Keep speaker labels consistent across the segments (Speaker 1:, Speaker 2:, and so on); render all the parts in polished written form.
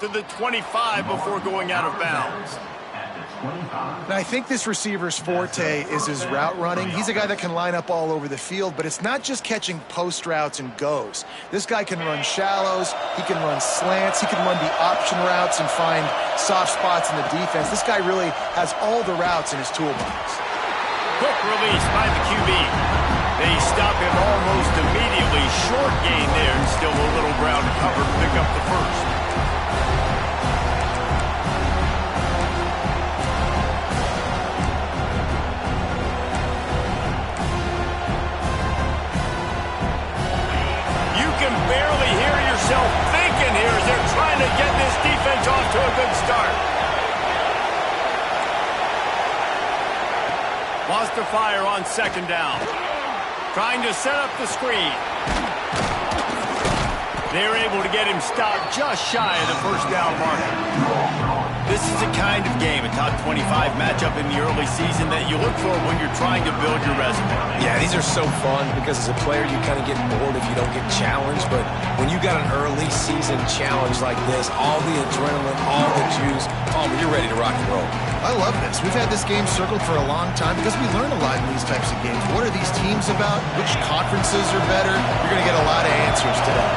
Speaker 1: to the 25 before going out of bounds.
Speaker 2: Now, I think this receiver's forte is his route running. He's a guy that can line up all over the field, but it's not just catching post routes and goes. This guy can run shallows, he can run slants, he can run the option routes and find soft spots in the defense. This guy really has all the routes in his toolbox.
Speaker 1: Quick release by the QB. They stop him almost immediately. Short gain there, and still a little ground to cover to pick up the first. Barely hear yourself thinking here as they're trying to get this defense off to a good start. Lost to fire on second down. Trying to set up the screen. They're able to get him stopped just shy of the first down marker. This is the kind of game, a top 25 matchup in the early season, that you look for when you're trying to build your resume.
Speaker 3: Yeah, these are so fun because as a player you kind of get bored if you don't get challenged, but when you got an early season challenge like this, all the adrenaline, all the juice, you're ready to rock and roll.
Speaker 2: I love this. We've had this game circled for a long time because we learn a lot in these types of games. What are these teams about? Which conferences are better? You're going to get a lot of answers today.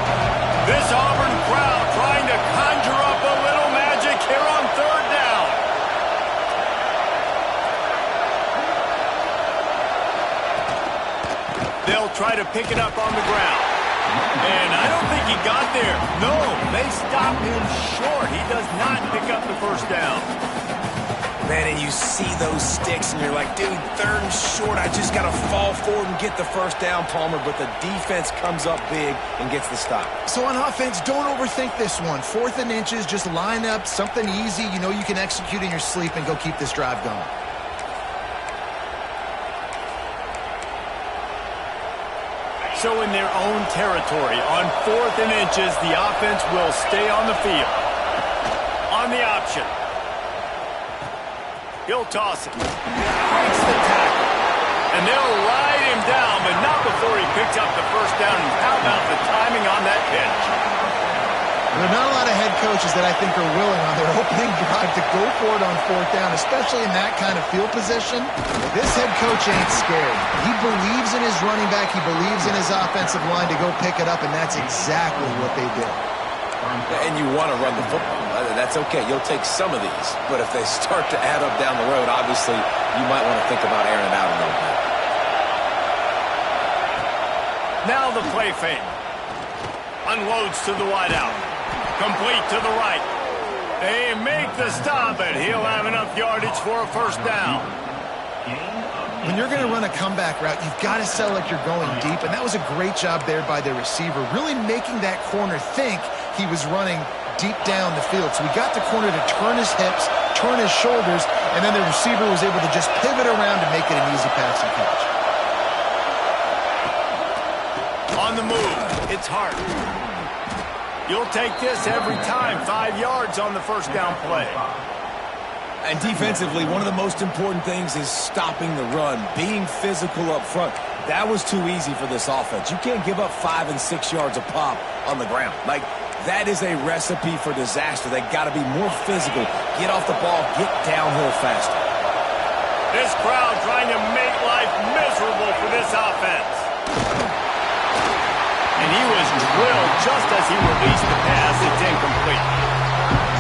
Speaker 1: This Auburn crowd trying to conjure up a little magic here on third down. They'll try to pick it up on the ground. And I don't think he got there. No, they stop him short. He does not pick up the first down.
Speaker 3: Man, and you see those sticks, and you're like, dude, third and short. I just got to fall forward and get the first down, Palmer. But the defense comes up big and gets the stop.
Speaker 2: So on offense, don't overthink this one. 4th and inches, just line up something easy. You know you can execute in your sleep and go keep this drive going.
Speaker 1: So in their own territory, on 4th and inches, the offense will stay on the field. On the option. He'll toss it. Breaks the tackle. And they'll ride him down, but not before he picks up the first down. And how about the timing on that pitch?
Speaker 2: There are not a lot of head coaches that I think are willing on their opening drive to go for it on 4th down, especially in that kind of field position. This head coach ain't scared. He believes in his running back. He believes in his offensive line to go pick it up, and that's exactly what they did.
Speaker 3: And you want to run the football. That's okay. You'll take some of these. But if they start to add up down the road, obviously, you might want to think about airing it out a little bit.
Speaker 1: Now the play fake. Unloads to the wideout. Complete to the right. They make the stop, and he'll have enough yardage for a first down.
Speaker 2: When you're going to run a comeback route, you've got to sell like you're going deep, and that was a great job there by the receiver, really making that corner think he was running deep down the field. So we got the corner to turn his hips, turn his shoulders, and then the receiver was able to just pivot around and make it an easy pass and catch.
Speaker 1: On the move, it's Hart. You'll take this every time. 5 yards on the first down play.
Speaker 3: And defensively, one of the most important things is stopping the run, being physical up front. That was too easy for this offense. You can't give up 5 and 6 yards a pop on the ground. Like, that is a recipe for disaster. They got to be more physical, get off the ball, get downhill faster.
Speaker 1: This crowd trying to make life miserable for this offense. And he was drilled just as he released the pass. It's incomplete.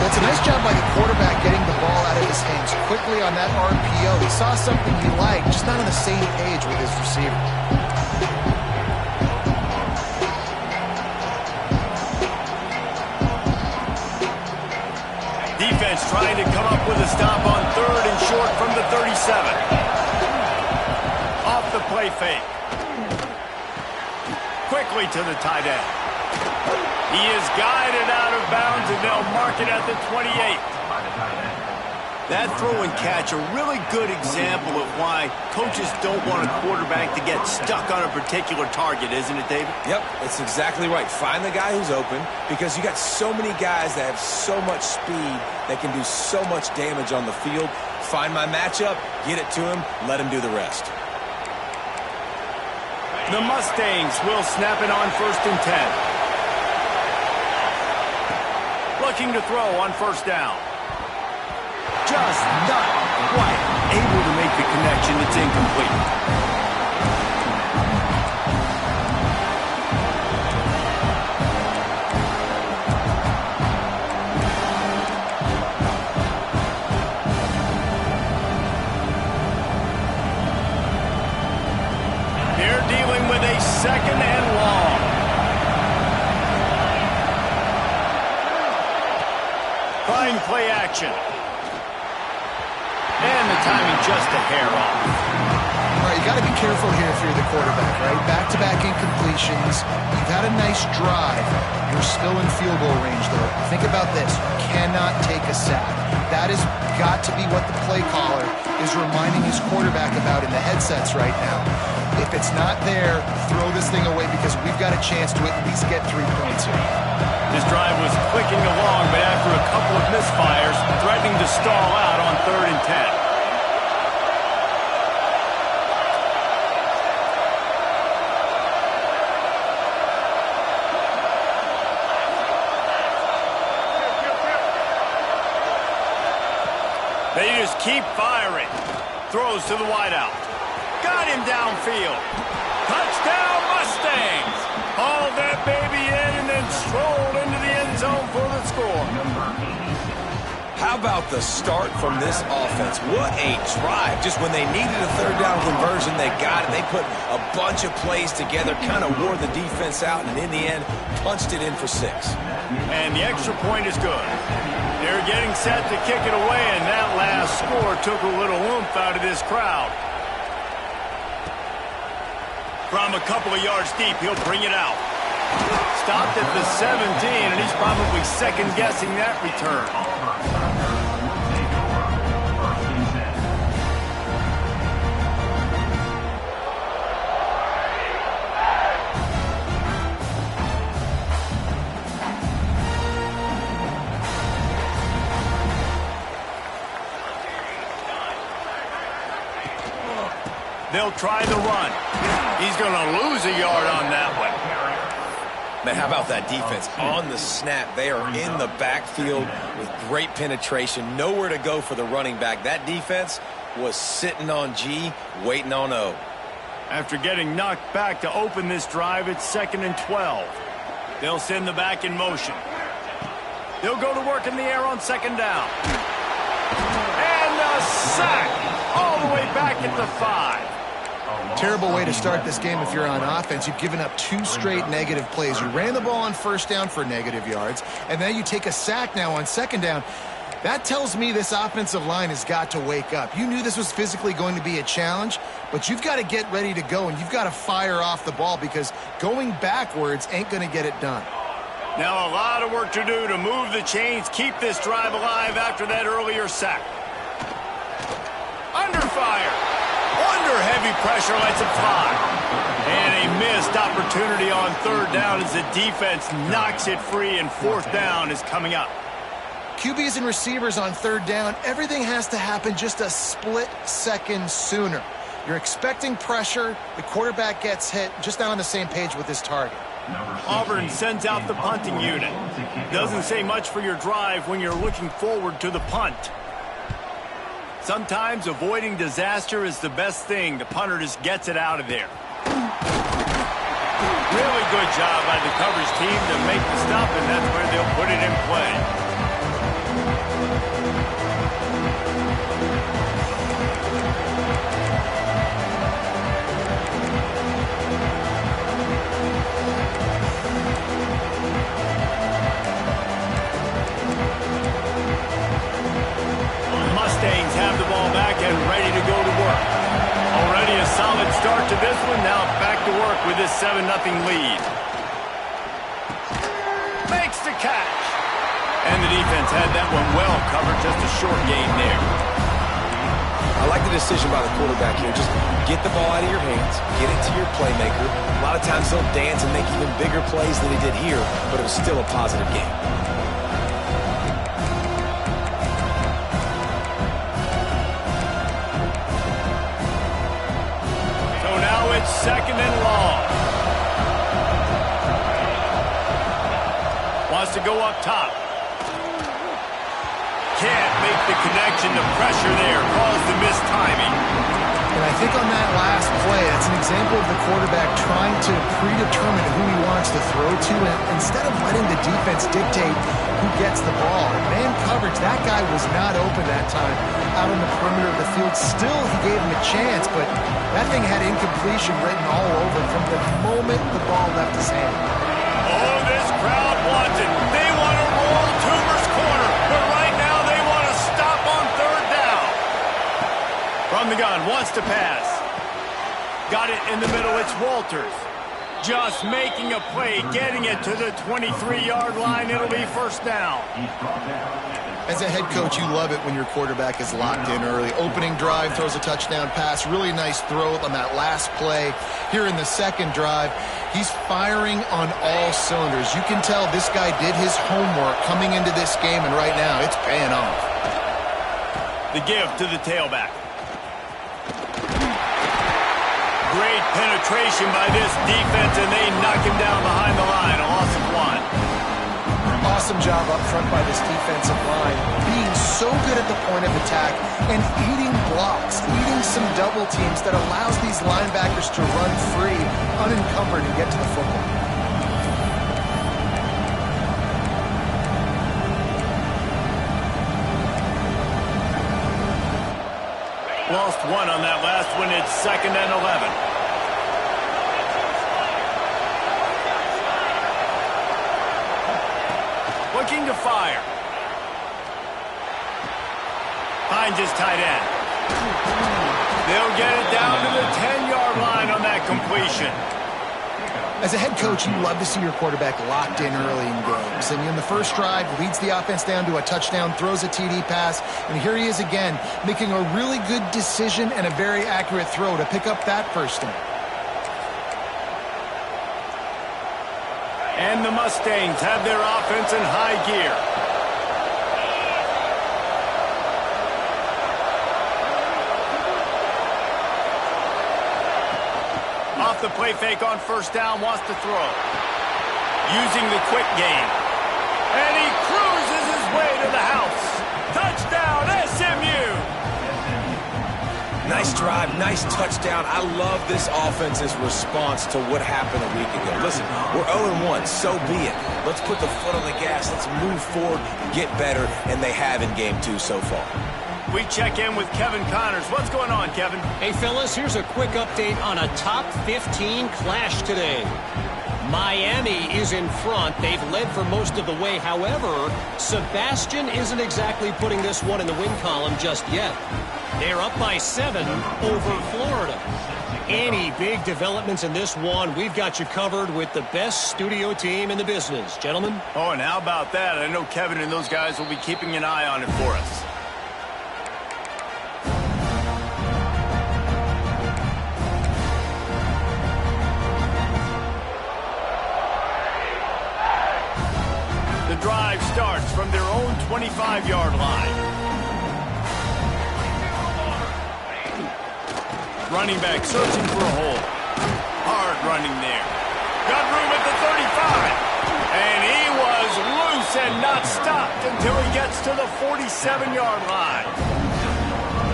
Speaker 2: That's a nice job by the quarterback getting the ball out of his hands quickly on that RPO. He saw something he liked, just not on the same page with his receiver.
Speaker 1: Defense trying to come up with a stop on 3rd and short from the 37. Off the play fake. Quickly to the tight end. He is guided out of bounds, and they'll mark it at the 28. That throw and catch, a really good example of why coaches don't want a quarterback to get stuck on a particular target, isn't it, David?
Speaker 3: Yep, it's exactly right. Find the guy who's open, because you got so many guys that have so much speed that can do so much damage on the field. Find my matchup, get it to him, let him do the rest.
Speaker 1: The Mustangs will snap it on 1st and 10. looking to throw on first down.
Speaker 3: Just not quite able to make the connection. It's incomplete.
Speaker 1: Second and long. Fine play action. And the timing just a hair off.
Speaker 2: All right, you got to be careful here if you're the quarterback, right? Back-to-back incompletions. You've had a nice drive. You're still in field goal range, though. Think about this. You cannot take a sack. That has got to be what the play caller is reminding his quarterback about in the headsets right now. If it's not there, throw this thing away because we've got a chance to at least get 3 points here.
Speaker 1: This drive was clicking along, but after a couple of misfires, threatening to stall out on 3rd and 10. They just keep firing. Throws to the wideout. Got him downfield. Touchdown Mustangs. Hauled that baby in and then strolled into the end zone for the score.
Speaker 3: How about the start from this offense? What a drive. Just when they needed a 3rd down conversion, they got it. They put a bunch of plays together, kind of wore the defense out, and in the end, punched it in for 6.
Speaker 1: And the extra point is good. They're getting set to kick it away, and that last score took a little oomph out of this crowd. From a couple of yards deep, he'll bring it out. Stopped at the 17, and he's probably second-guessing that return. They'll try the run. He's going to lose a yard on that one.
Speaker 3: Man, how about that defense? On the snap, they are in the backfield with great penetration. Nowhere to go for the running back. That defense was sitting on G, waiting on O.
Speaker 1: After getting knocked back to open this drive, it's 2nd and 12. They'll send the back in motion. They'll go to work in the air on 2nd down. And a sack all the way back at the 5.
Speaker 2: Terrible way to start this game if you're on offense. You've given up 2 straight negative plays. You ran the ball on 1st down for negative yards, and then you take a sack now on 2nd down. That tells me this offensive line has got to wake up. You knew this was physically going to be a challenge, but you've got to get ready to go, and you've got to fire off the ball because going backwards ain't going to get it done.
Speaker 1: Now a lot of work to do to move the chains, keep this drive alive after that earlier sack. Under fire. Under heavy pressure, lets it fly. And a missed opportunity on 3rd down as the defense knocks it free, and 4th down is coming up.
Speaker 2: QBs and receivers on 3rd down, everything has to happen just a split second sooner. You're expecting pressure, the quarterback gets hit, just not on the same page with his target.
Speaker 1: Auburn sends out the punting unit. Doesn't say much for your drive when you're looking forward to the punt. Sometimes avoiding disaster is the best thing. The punter just gets it out of there. Really good job by the coverage team to make the stop, and that's where they'll put it in play. Mustangs have the ball back and ready to go to work. Already a solid start to this one. Now back to work with this 7-0 lead. Makes the catch. And the defense had that one well covered. Just a short gain there.
Speaker 3: I like the decision by the quarterback here. Just get the ball out of your hands, get it to your playmaker. A lot of times they'll dance and make even bigger plays than he did here, but it was still a positive game.
Speaker 1: So now it's 2nd and long. Wants to go up top. Can't make the connection. The pressure there caused the missed timing.
Speaker 2: And I think on that last play, that's an example of the quarterback trying to predetermine who he wants to throw to, and instead of letting the defense dictate who gets the ball. Man coverage, that guy was not open that time out on the perimeter of the field. Still, he gave him a chance, but that thing had incompletion written all over from the moment the ball left his hand.
Speaker 1: Oh, this crowd wants it. They want to roll Toomer's corner, but right now they want to stop on third down. From the gun, wants to pass. Got it in the middle, it's Walters. Just making a play, getting it to the 23-yard line. It'll be first down.
Speaker 2: As a head coach, you love it when your quarterback is locked in early. Opening drive, throws a touchdown pass. Really nice throw on that last play. Here in the second drive, he's firing on all cylinders. You can tell this guy did his homework coming into this game, and right now it's paying off.
Speaker 1: The give to the tailback. Great penetration by this defense, and they knock him down behind the line. A loss of 1.
Speaker 2: Awesome job up front by this defensive line, being so good at the point of attack and eating blocks, eating some double teams that allows these linebackers to run free, unencumbered, and get to the football.
Speaker 1: Lost 1 on that last one. It's 2nd and 11. Looking to fire. Finds his tight end. They'll get it down to the 10-yard line on that completion.
Speaker 2: As a head coach, you love to see your quarterback locked in early in games. And in the first drive, leads the offense down to a touchdown, throws a TD pass, and here he is again, making a really good decision and a very accurate throw to pick up that first down.
Speaker 1: And the Mustangs have their offense in high gear. Off the play fake on first down, wants to throw. Using the quick game. And he cruises his way to the house. Touchdown, SMU!
Speaker 3: Nice drive, nice touchdown. I love this offense's response to what happened a week ago. Listen, we're 0-1, so be it. Let's put the foot on the gas. Let's move forward, get better, and they have in Game 2 so far.
Speaker 1: We check in with Kevin Connors. What's going on, Kevin?
Speaker 4: Hey, fellas, here's a quick update on a top 15 clash today. Miami is in front. They've led for most of the way. However, Sebastian isn't exactly putting this one in the win column just yet. They're up by 7 over Florida. Any big developments in this one, we've got you covered with the best studio team in the business. Gentlemen?
Speaker 1: Oh, and how about that? I know Kevin and those guys will be keeping an eye on it for us. The drive starts from their own 25-yard line. Running back searching for a hole. Hard running there. Got room at the 35. And he was loose and not stopped until he gets to the 47-yard line.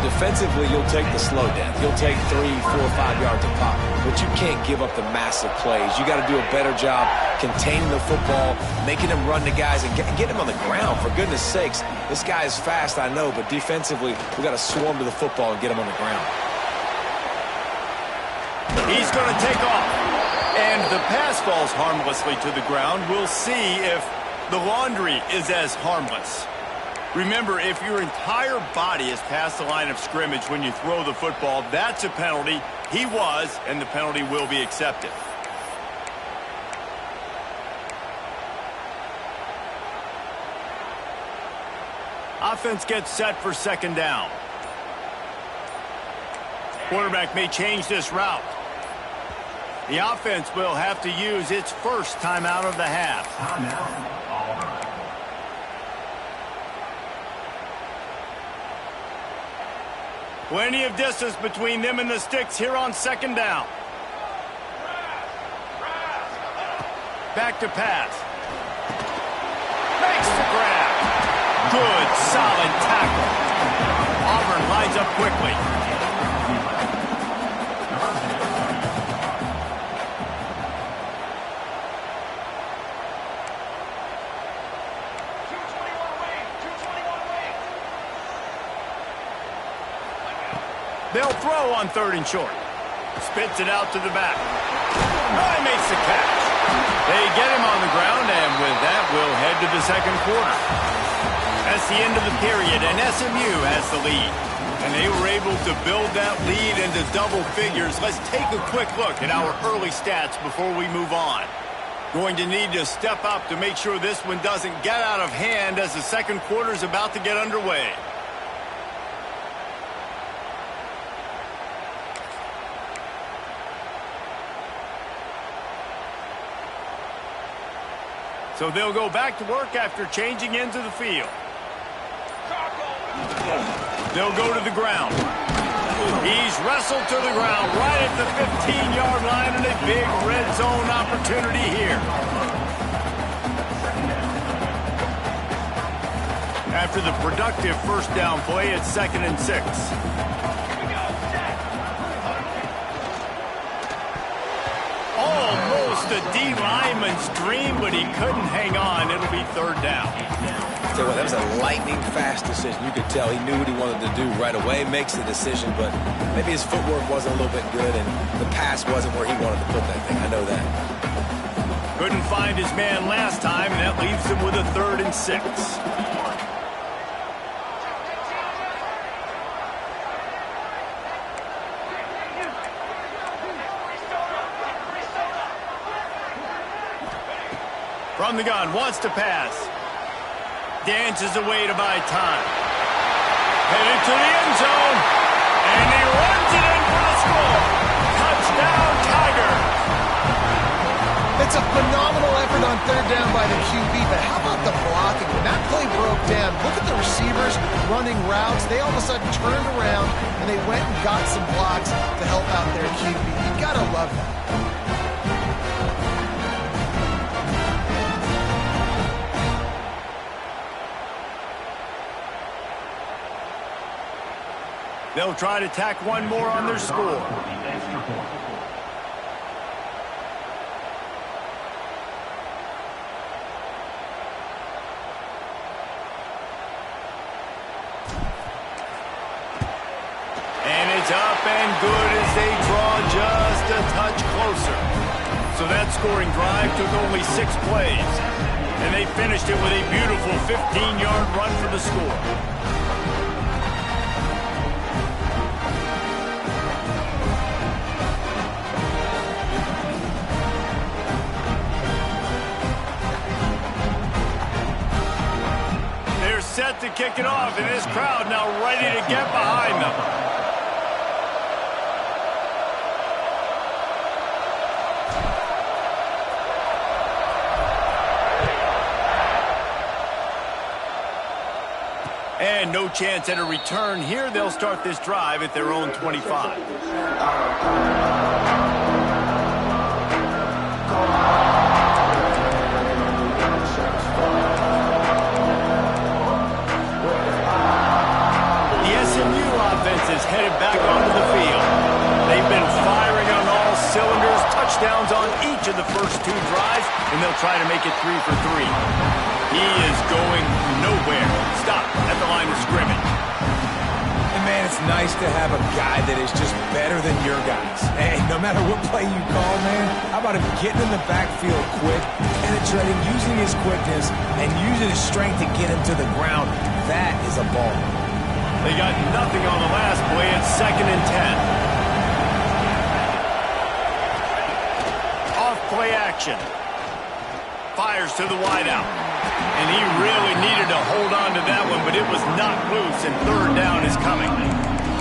Speaker 3: Defensively, you'll take the slow death. You'll take 3, 4, 5 yards of pop. But you can't give up the massive plays. You got to do a better job containing the football, making them run to guys, and get him on the ground. For goodness sakes, this guy is fast, I know, but defensively, we got to swarm to the football and get him on the ground.
Speaker 1: He's going to take off. And the pass falls harmlessly to the ground. We'll see if the laundry is as harmless. Remember, if your entire body is past the line of scrimmage when you throw the football, that's a penalty. He was, and the penalty will be accepted. Offense gets set for second down. Quarterback may change this route. The offense will have to use its first timeout of the half. Plenty of distance between them and the sticks here on second down. Back to pass. Makes the grab. up quickly. They'll throw on 3rd and short. Spits it out to the back. Oh, he makes the catch. They get him on the ground, and with that, we'll head to the second quarter. That's the end of the period, and SMU has the lead. And they were able to build that lead into double figures. Let's take a quick look at our early stats before we move on. Going to need to step up to make sure this one doesn't get out of hand as the second quarter is about to get underway. So they'll go back to work after changing into the field. They'll go to the ground. He's wrestled to the ground right at the 15-yard line, and a big red zone opportunity here. After the productive first down play, it's 2nd and 6. Almost a D lineman's dream, but he couldn't hang on. It'll be 3rd down.
Speaker 3: Tell you what, that was a lightning-fast decision. You could tell he knew what he wanted to do right away, makes the decision, but maybe his footwork wasn't a little bit good, and the pass wasn't where he wanted to put that thing. I know that.
Speaker 1: Couldn't find his man last time, and that leaves him with a 3rd and 6. From the gun, wants to pass. Dances away to buy time. Headed to the end zone. And he runs it in for the score. Touchdown, Tiger.
Speaker 2: It's a phenomenal effort on 3rd down by the QB, but how about the blocking? When that play broke down, look at the receivers running routes. They all of a sudden turned around, and they went and got some blocks to help out their QB. You gotta love that.
Speaker 1: They'll try to tack one more on their score. And it's up and good as they draw just a touch closer. So that scoring drive took only 6 plays. And they finished it with a beautiful 15-yard run for the score. Set to kick it off, and this crowd now ready to get behind them. And no chance at a return here. They'll start this drive at their own 25. Is headed back onto the field. They've been firing on all cylinders, touchdowns on each of the first 2 drives, and they'll try to make it 3 for 3. He is going nowhere. Stop at the line of scrimmage.
Speaker 3: And man, it's nice to have a guy that is just better than your guys. Hey, no matter what play you call, man, how about him getting in the backfield quick, penetrating, using his quickness, and using his strength to get him to the ground? That is a ball.
Speaker 1: They got nothing on the last play. It's 2nd and 10. Off play action. Fires to the wideout. And he really needed to hold on to that one, but it was knocked loose, and 3rd down is coming.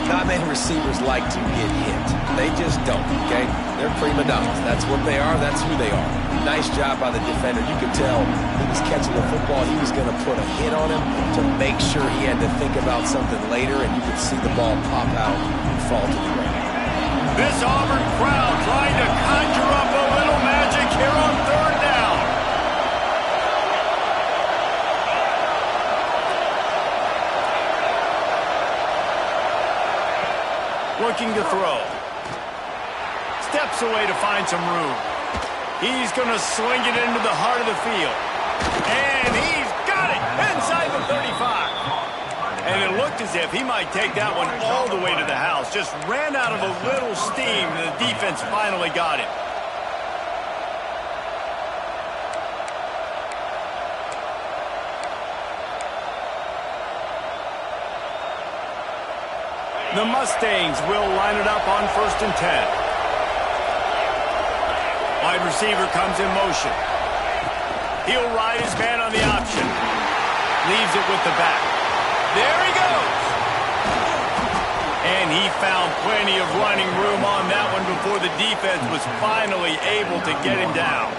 Speaker 3: Not many receivers like to get hit. They just don't, okay? They're prima donnas. That's what they are. That's who they are. Nice job by the defender. You could tell he was catching the football. He was going to put a hit on him to make sure he had to think about something later, and you could see the ball pop out and fall to the ground.
Speaker 1: This Auburn crowd trying to conjure up a little magic here on 3rd down. Looking to throw. Steps away to find some room. He's going to sling it into the heart of the field. And he's got it inside the 35. And it looked as if he might take that one all the way to the house. Just ran out of a little steam, and the defense finally got it. The Mustangs will line it up on 1st and 10. Wide receiver comes in motion. He'll ride his man on the option. Leaves it with the back. There he goes. And he found plenty of running room on that one before the defense was finally able to get him down.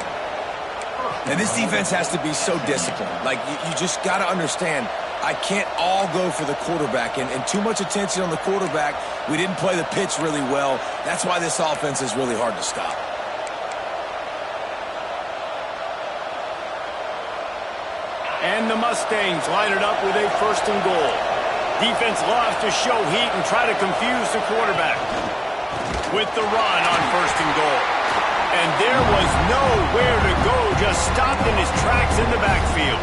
Speaker 3: And this defense has to be so disciplined. Like, you just got to understand, I can't all go for the quarterback. And too much attention on the quarterback. We didn't play the pitch really well. That's why this offense is really hard to stop.
Speaker 1: And the Mustangs line it up with a 1st and goal. Defense loves to show heat and try to confuse the quarterback. With the run on 1st and goal. And there was nowhere to go, just stopped in his tracks in the backfield.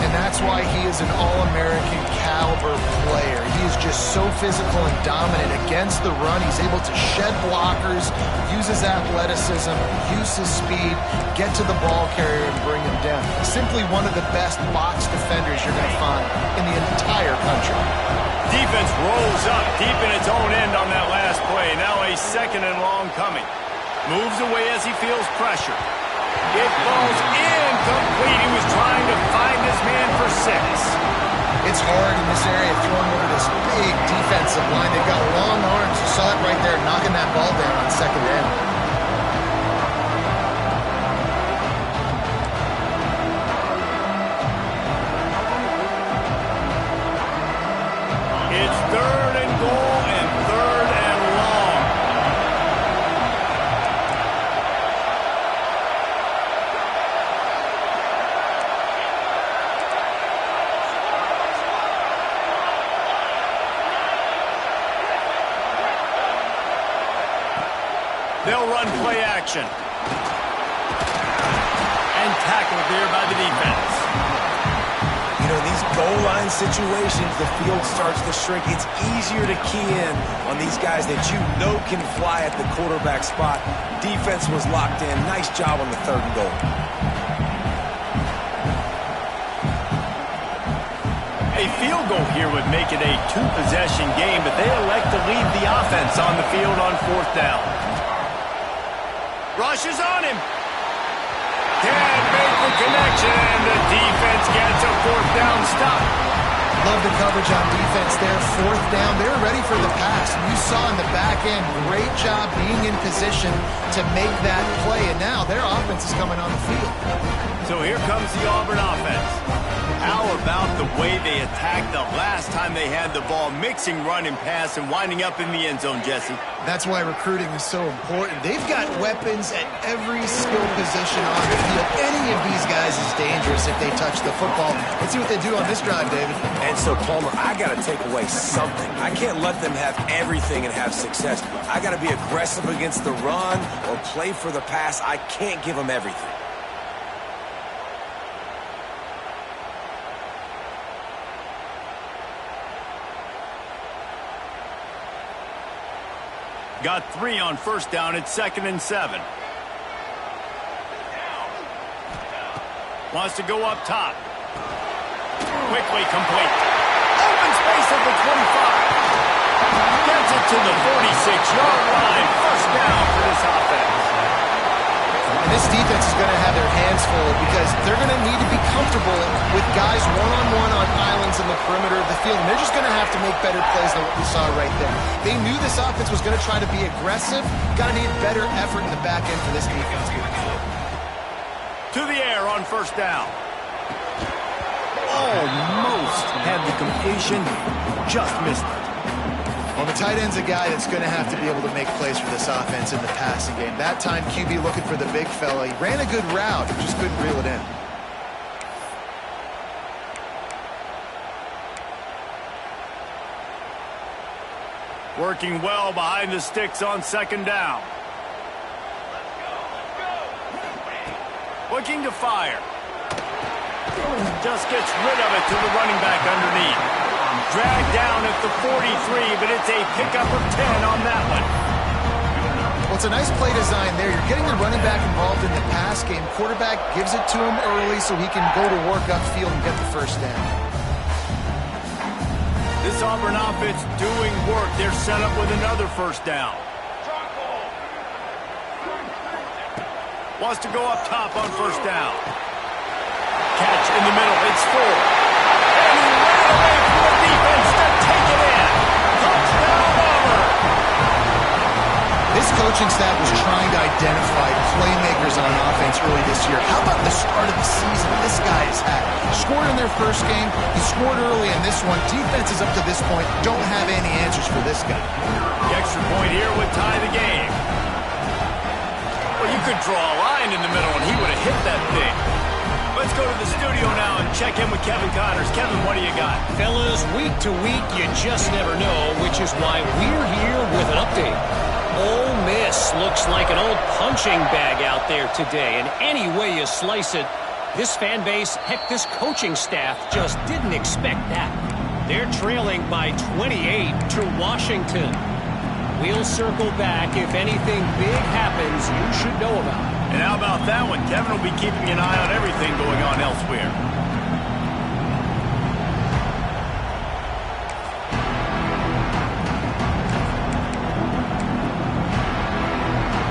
Speaker 2: And that's why he is an All-American caliber player. He is just so physical and dominant against the run. He's able to shed blockers, use his athleticism, use his speed, get to the ball carrier and bring him down. Simply one of the best box defenders you're going to find in the entire country.
Speaker 1: Defense rolls up deep in its own end on that last play. Now a 2nd and long coming. Moves away as he feels pressure. It falls incomplete. He was trying to find his man for 6.
Speaker 2: It's hard in this area throwing over this big defensive line. They've got long arms. You saw it right there, knocking that ball down on 2nd down.
Speaker 1: It's 3rd and goal and 3rd and long. They'll run play action. And tackled there by the defense.
Speaker 3: You know, these goal line situations, the field starts to shrink. It's easier to key in on these guys that you know can fly at the quarterback spot. Defense was locked in. Nice job on the 3rd and goal.
Speaker 1: A field goal here would make it a 2-possession game, but they elect to leave the offense on the field on 4th down. Rushes on him. Can't make the connection, and the defense gets a 4th down stop.
Speaker 2: Love the coverage on defense there. 4th down. They were ready for the pass. And you saw in the back end, great job being in position to make that play. And now their offense is coming on the field.
Speaker 1: So here comes the Auburn offense. How about the way they attacked the last time they had the ball, mixing run and pass and winding up in the end zone, Jesse?
Speaker 2: That's why recruiting is so important. They've got weapons at every skill position on the field. Any of these guys is dangerous if they touch the football. Let's see what they do on this drive, David.
Speaker 3: And so, Palmer, I got to take away something. I can't let them have everything and have success. I got to be aggressive against the run or play for the pass. I can't give them everything.
Speaker 1: Got 3 on 1st down at 2nd and 7. Wants to go up top. Quickly complete. Open space at the 25. Gets it to the 46-yard line. 1st down for this offense.
Speaker 2: And this defense is going to have their hands full because they're going to need to be comfortable with guys one-on-one on islands in the perimeter of the field. And they're just going to have to make better plays than what we saw right there. They knew this offense was going to try to be aggressive. Got to need better effort in the back end for this defense moving forward.
Speaker 1: To the air on 1st down. Almost had the completion. Just missed it.
Speaker 2: Well, the tight end's a guy that's going to have to be able to make plays for this offense in the passing game. That time, QB looking for the big fella. He ran a good route, just couldn't reel it in.
Speaker 1: Working well behind the sticks on second down. Looking to fire. Just gets rid of it to the running back underneath. Dragged down at the 43, but it's a pickup of 10 on that one.
Speaker 2: Well, it's a nice play design there. You're getting the running back involved in the pass game. Quarterback gives it to him early so he can go to work upfield and get the first down.
Speaker 1: This Auburn offense doing work. They're set up with another first down. Wants to go up top on first down. Catch in the middle. It's 4. And he ran away from the defense to take it in. Touchdown, Auburn.
Speaker 2: This coaching staff was trying to identify playmakers on offense early this year. How about the start of the season this guy has had? Scored in their first game. He scored early in this one. Defenses up to this point don't have any answers for this guy.
Speaker 1: The extra point here would tie the game. Well, you could draw a line in the middle and he would have hit that thing. Let's go to the studio now and check in with Kevin Connors. Kevin, what do you got?
Speaker 4: Fellas, week to week, you just never know, which is why we're here with an update. Ole Miss looks like an old punching bag out there today, and any way you slice it, this fan base, heck, this coaching staff just didn't expect that. They're trailing by 28 to Washington. We'll circle back if anything big happens you should know about.
Speaker 1: And how about that one? Kevin will be keeping an eye on everything going on elsewhere.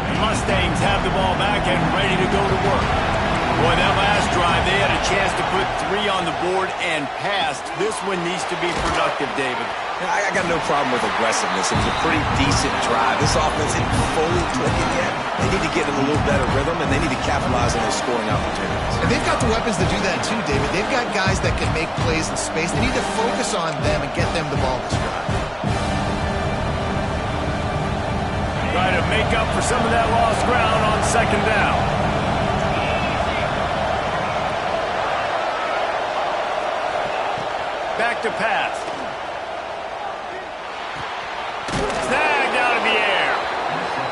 Speaker 1: The Mustangs have the ball back and ready to go to work. Boy, that last drive, they had a chance to put 3 on the board and passed. This one needs to be productive, David.
Speaker 3: I got no problem with aggressiveness. It was a pretty decent drive. This offense isn't fully clicking yet. They need to get in a little better rhythm, and they need to capitalize on those scoring opportunities.
Speaker 2: And they've got the weapons to do that too, David. They've got guys that can make plays in space. They need to focus on them and get them the ball this drive.
Speaker 1: Try to make up for some of that lost ground on second down. Back to pass. Snagged out of the air.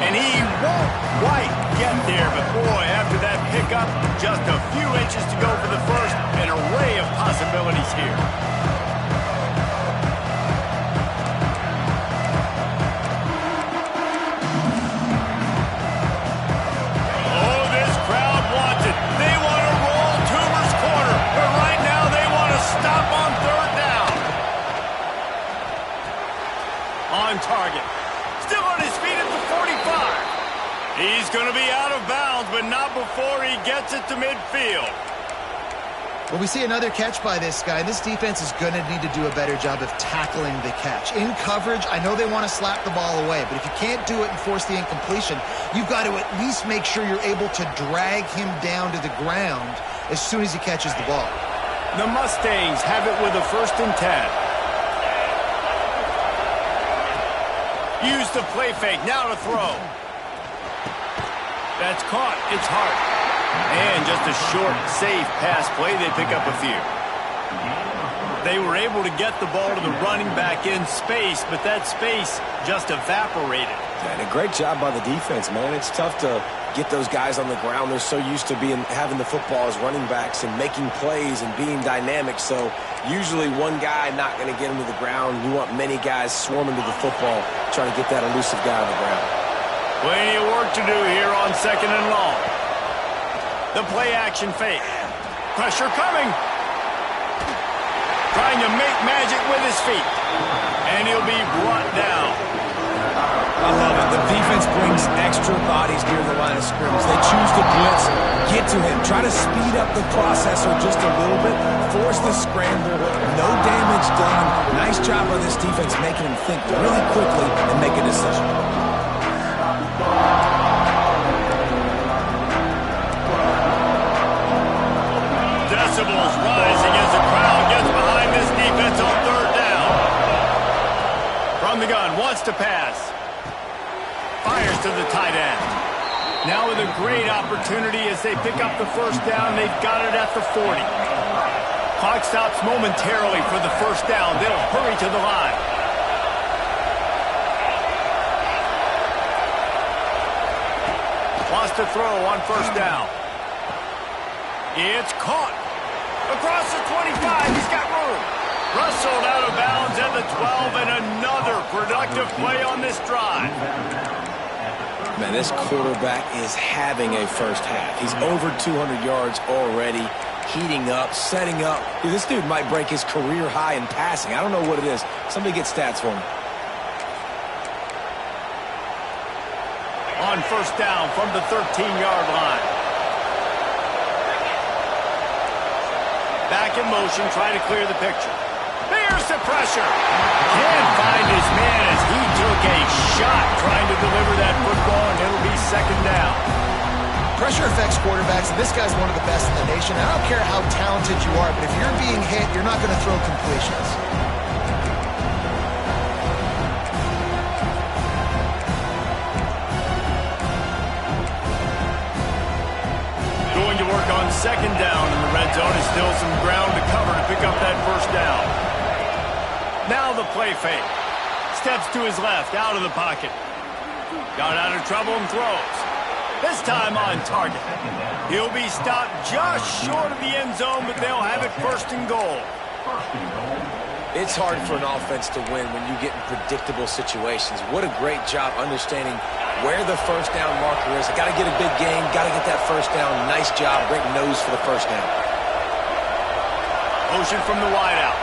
Speaker 1: And he won't quite get there. But boy, after that pickup, just a few inches to go for the first. An array of possibilities here. Oh, this crowd wants it. They want to roll Toomer's corner. But right now they want to stop on third down. On target. Still on his feet at the 45. He's going to be out of bounds, but not before he gets it to midfield.
Speaker 2: Well, we see another catch by this guy. This defense is going to need to do a better job of tackling the catch. In coverage, I know they want to slap the ball away, but if you can't do it and force the incompletion, you've got to at least make sure you're able to drag him down to the ground as soon as he catches the ball.
Speaker 1: The Mustangs have it with a 1st and 10. Use the play fake. Now to throw. That's caught. It's Hart. And just a short, safe pass play. They pick up a few. They were able to get the ball to the running back in space, but that space just evaporated.
Speaker 3: And a great job by the defense, man. It's tough to get those guys on the ground. They're so used to having the football as running backs and making plays and being dynamic. So usually one guy not going to get him to the ground. You want many guys swarming to the football, trying to get that elusive guy on the ground.
Speaker 1: Plenty of work to do here on 2nd and long. The play action fake. Pressure coming. Trying to make magic with his feet. And he'll be brought down.
Speaker 3: I love it. The defense brings extra bodies near the line of scrimmage. They choose to blitz, get to him, try to speed up the processor just a little bit, force the scramble, no damage done. Nice job by this defense making him think really quickly and make a decision.
Speaker 1: Decibels rising as the crowd gets behind this defense on 3rd down. From the gun, wants to pass. Fires to the tight end. Now with a great opportunity as they pick up the 1st down. They've got it at the 40. Clock stops momentarily for the 1st down. They'll hurry to the line. to throw on first down. It's caught. Across the 25, he's got room. Rustled out of bounds at the 12, and another productive play on this drive.
Speaker 3: Man, this quarterback is having a first half. He's over 200 yards already, heating up, setting up. Dude, this dude might break his career high in passing. I don't know what it is. Somebody get stats for him.
Speaker 1: On first down from the 13-yard line. Back in motion, trying to clear the picture. Here's the pressure. Can't find his man as he took a shot trying to deliver that football, and it'll be second down.
Speaker 2: Pressure affects quarterbacks, and this guy's one of the best in the nation. I don't care how talented you are, but if you're being hit, you're not going to throw completions.
Speaker 1: Going to work on second down in the red zone. Is still some ground to cover to pick up that first down. Now the play fake. Steps to his left, out of the pocket. Got out of trouble and throws. This time on target. He'll be stopped just short of the end zone, but they'll have it first and goal.
Speaker 3: It's hard for an offense to win when you get in predictable situations. What a great job understanding where the first down marker is. Got to get a big gain, got to get that first down. Nice job, great nose for the first down.
Speaker 1: Motion from the wideout.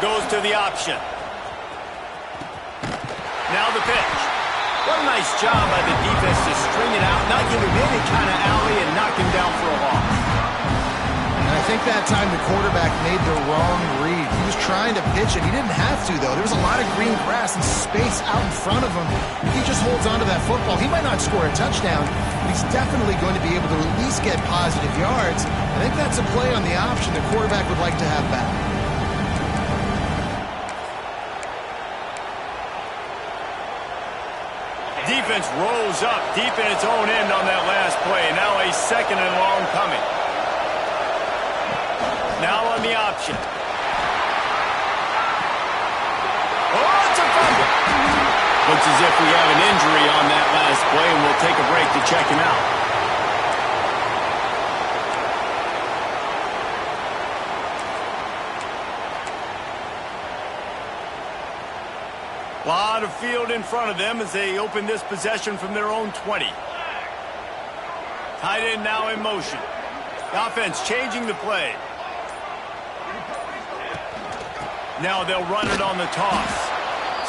Speaker 1: Goes to the option. Now the pitch. What a nice job by the defense to string it out, not give him any kind of alley, and knock him down for a loss.
Speaker 2: And I think that time the quarterback made the wrong read. He was trying to pitch it. He didn't have to, though. There was a lot of green grass and space out in front of him. He just holds on to that football. He might not score a touchdown, but he's definitely going to be able to at least get positive yards. I think that's a play on the option the quarterback would like to have back.
Speaker 1: Defense rolls up deep in its own end on that last play. Now a second and long coming. Now on the option. Oh, it's a fumble. Looks as if we have an injury on that last play, and we'll take a break to check him out. A lot of field in front of them as they open this possession from their own 20. Tight end now in motion. The offense changing the play. Now they'll run it on the toss.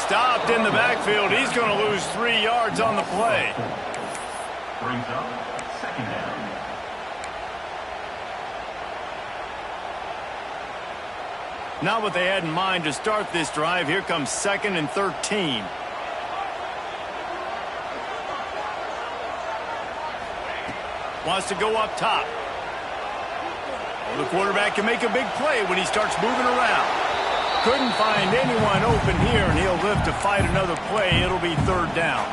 Speaker 1: Stopped in the backfield. He's going to lose 3 yards on the play.
Speaker 5: Brings up second down.
Speaker 1: Not what they had in mind to start this drive. Here comes 2nd and 13. Wants to go up top. Well, the quarterback can make a big play when he starts moving around. Couldn't find anyone open here, and he'll live to fight another play. It'll be third down.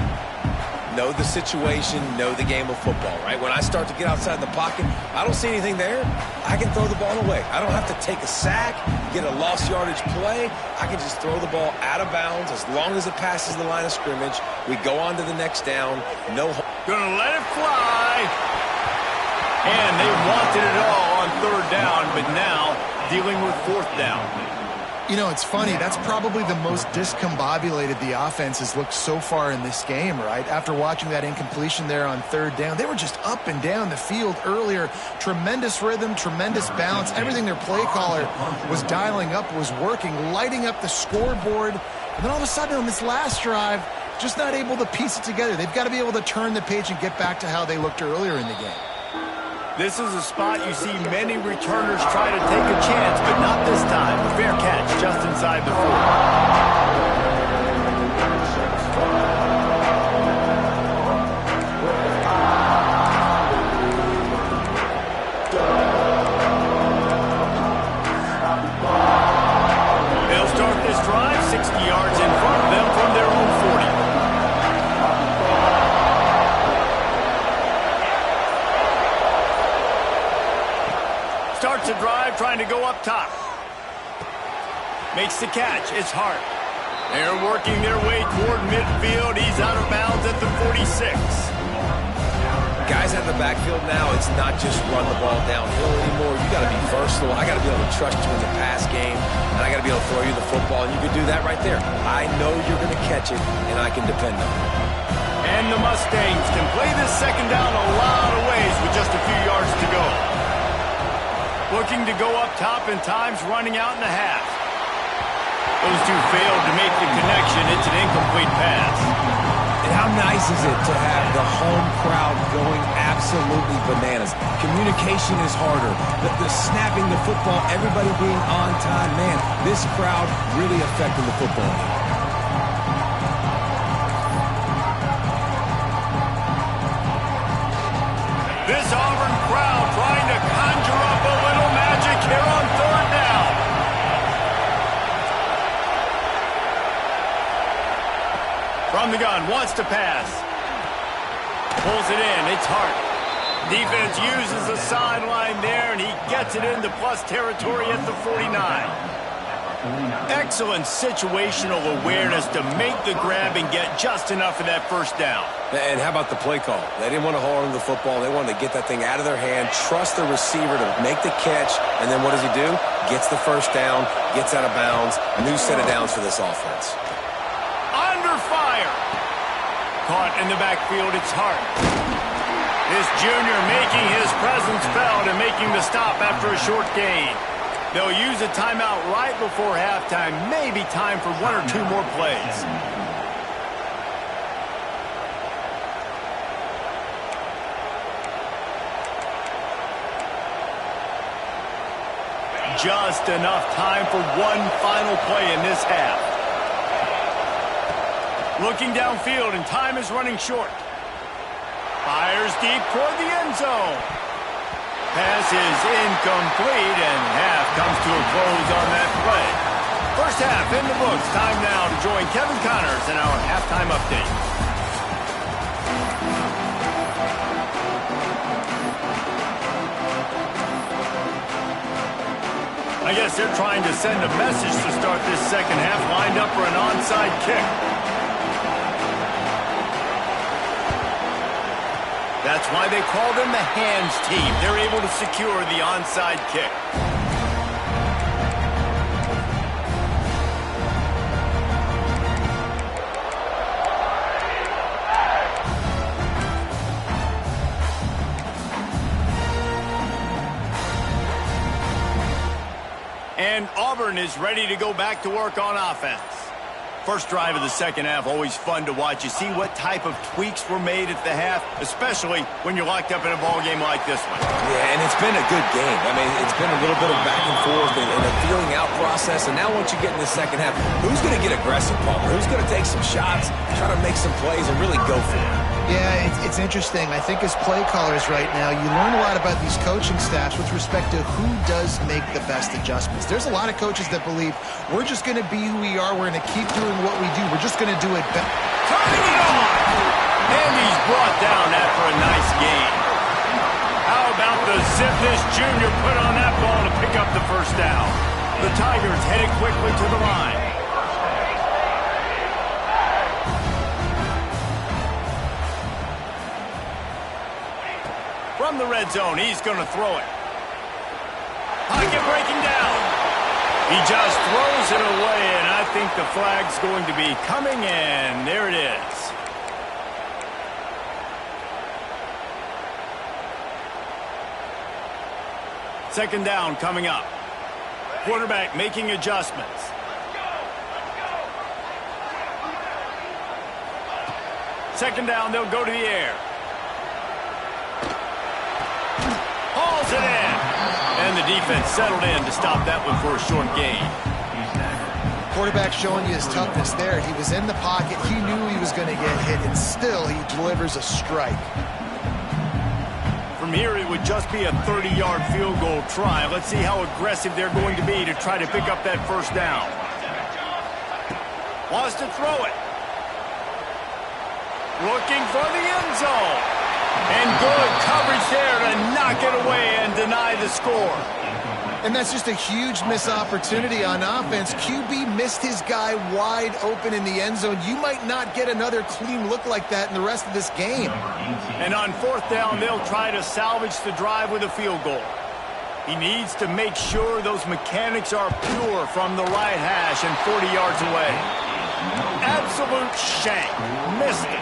Speaker 3: Know the situation, know the game of football, right? When I start to get outside the pocket, I don't see anything there. I can throw the ball away. I don't have to take a sack, get a lost yardage play. I can just throw the ball out of bounds as long as it passes the line of scrimmage. We go on to the next down. No.
Speaker 1: Gonna let it fly. And they wanted it all on third down, but now dealing with fourth down.
Speaker 2: You know, it's funny. That's probably the most discombobulated the offense has looked so far in this game, right? After watching that incompletion there on third down, they were just up and down the field earlier. Tremendous rhythm, tremendous balance. Everything their play caller was dialing up was working, lighting up the scoreboard. And then all of a sudden on this last drive, just not able to piece it together. They've got to be able to turn the page and get back to how they looked earlier in the game.
Speaker 1: This is a spot you see many returners try to take a chance, but not this time. A fair catch just inside the 4. They'll start this drive 60 yards in front of them from their own 40. Starts a drive trying to go up top. Makes the catch. It's Hart. They're working their way toward midfield. He's out of bounds at the 46.
Speaker 3: Guys out of the backfield now, it's not just run the ball downhill anymore. You got to be versatile. I got to be able to trust you in the pass game, and I got to be able to throw you the football, and you can do that right there. I know you're going to catch it, and I can depend on it.
Speaker 1: And the Mustangs can play this second down a lot of ways with just a few yards to go. Looking to go up top in times, running out in the half. Those two failed to make the connection. It's an incomplete pass.
Speaker 3: And how nice is it to have the home crowd going absolutely bananas? Communication is harder. The snapping the football, everybody being on time. Man, this crowd really affecting the football game.
Speaker 1: This Auburn crowd trying to conjure up a little magic here on third down. From the gun, wants to pass. Pulls it in, it's Hart. Defense uses the sideline there, and he gets it into plus territory at the 49. Excellent situational awareness to make the grab and get just enough of that first down.
Speaker 3: And how about the play call? They didn't want to hold on to the football. They wanted to get that thing out of their hand, trust the receiver to make the catch, and then what does he do? Gets the first down, gets out of bounds. A new set of downs for this offense.
Speaker 1: Under fire. Caught in the backfield, it's Hart. This junior making his presence felt and making the stop after a short gain. They'll use a timeout right before halftime. Maybe time for one or two more plays. Just enough time for one final play in this half. Looking downfield, and time is running short. Fires deep toward the end zone. Pass is incomplete, and half comes to a close on that play. First half in the books. Time now to join Kevin Connors in our halftime update. I guess they're trying to send a message to start this second half, lined up for an onside kick. That's why they call them the hands team. They're able to secure the onside kick. And Auburn is ready to go back to work on offense. First drive of the second half, always fun to watch. You see what type of tweaks were made at the half, especially when you're locked up in a ball game like this one.
Speaker 3: Yeah, and it's been a good game. I mean, it's been a little bit of back and forth and a feeling out process. And now once you get in the second half, who's going to get aggressive, Palmer? Who's going to take some shots, try to make some plays, and really go for it?
Speaker 2: Yeah, it's interesting. I think as play callers right now, you learn a lot about these coaching staffs with respect to who does make the best adjustments. There's a lot of coaches that believe we're just going to be who we are. We're going to keep doing what we do. We're just going to do it better.
Speaker 1: Turning it on! And he's brought down after a nice gain. How about the zip this junior put on that ball to pick up the first down? The Tigers headed quickly to the line. From the red zone, he's going to throw it. Pocket breaking down. He just throws it away, and I think the flag's going to be coming in. There it is. Second down coming up. Quarterback making adjustments. Second down, they'll go to the air. Hauls it in. And the defense settled in to stop that one for a short gain.
Speaker 2: Quarterback showing you his toughness there. He was in the pocket. He knew he was going to get hit, and still he delivers a strike.
Speaker 1: From here, it would just be a 30-yard field goal try. Let's see how aggressive they're going to be to try to pick up that first down. Wants to throw it. Looking for the end zone. And good coverage there to knock it away and deny the score.
Speaker 2: And that's just a huge missed opportunity on offense. QB missed his guy wide open in the end zone. You might not get another clean look like that in the rest of this game.
Speaker 1: And on fourth down, they'll try to salvage the drive with a field goal. He needs to make sure those mechanics are pure from the right hash and 40 yards away. Absolute shank. Missed it.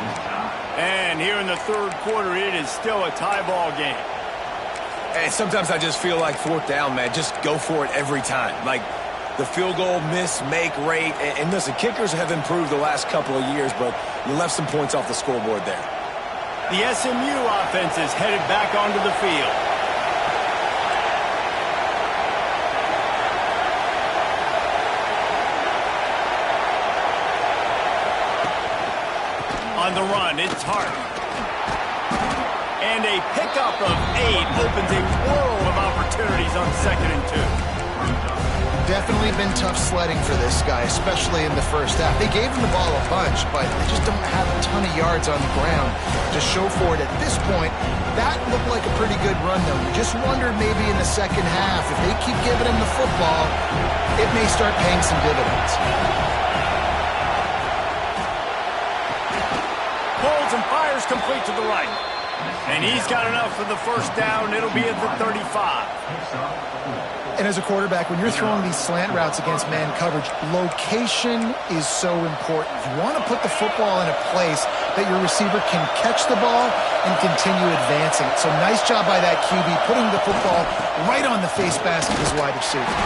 Speaker 1: And here in the third quarter, it is still a tie ball game.
Speaker 3: And sometimes I just feel like fourth down, man, just go for it every time. Like the field goal miss, make rate. And listen, kickers have improved the last couple of years, but you left some points off the scoreboard there.
Speaker 1: The SMU offense is headed back onto the field. On the run, it's Hart. And a pickup of 8 opens a world of opportunities on 2nd and 2.
Speaker 2: Definitely been tough sledding for this guy, especially in the first half. They gave him the ball a bunch, but they just don't have a ton of yards on the ground to show for it at this point. That looked like a pretty good run, though. You just wonder maybe in the second half, if they keep giving him the football, it may start paying some dividends.
Speaker 1: Pulls and fires complete to the right. And he's got enough for the first down. It'll be at the 35.
Speaker 2: And as a quarterback, when you're throwing these slant routes against man coverage, location is so important. You want to put the football in a place that your receiver can catch the ball and continue advancing. So nice job by that QB, putting the football right on the face mask of his wide receiver.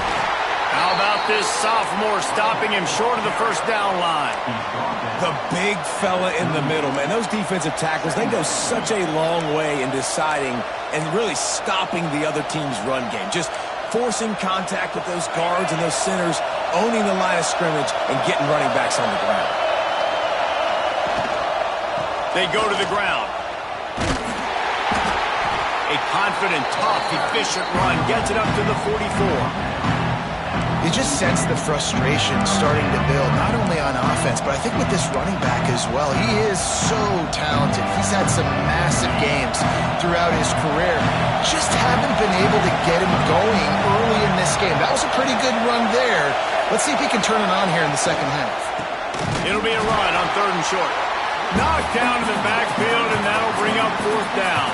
Speaker 1: How about this sophomore stopping him short of the first down line?
Speaker 3: The big fella in the middle, man. Those defensive tackles, they go such a long way in deciding and really stopping the other team's run game. Just forcing contact with those guards and those centers, owning the line of scrimmage, and getting running backs on the ground.
Speaker 1: They go to the ground. A confident, tough, efficient run gets it up to the 44.
Speaker 2: You just sense the frustration starting to build, not only on offense, but I think with this running back as well. He is so talented. He's had some massive games throughout his career. Just haven't been able to get him going early in this game. That was a pretty good run there. Let's see if he can turn it on here in the second half.
Speaker 1: It'll be a run on 3rd and short. Knocked down to the backfield, and that'll bring up 4th down.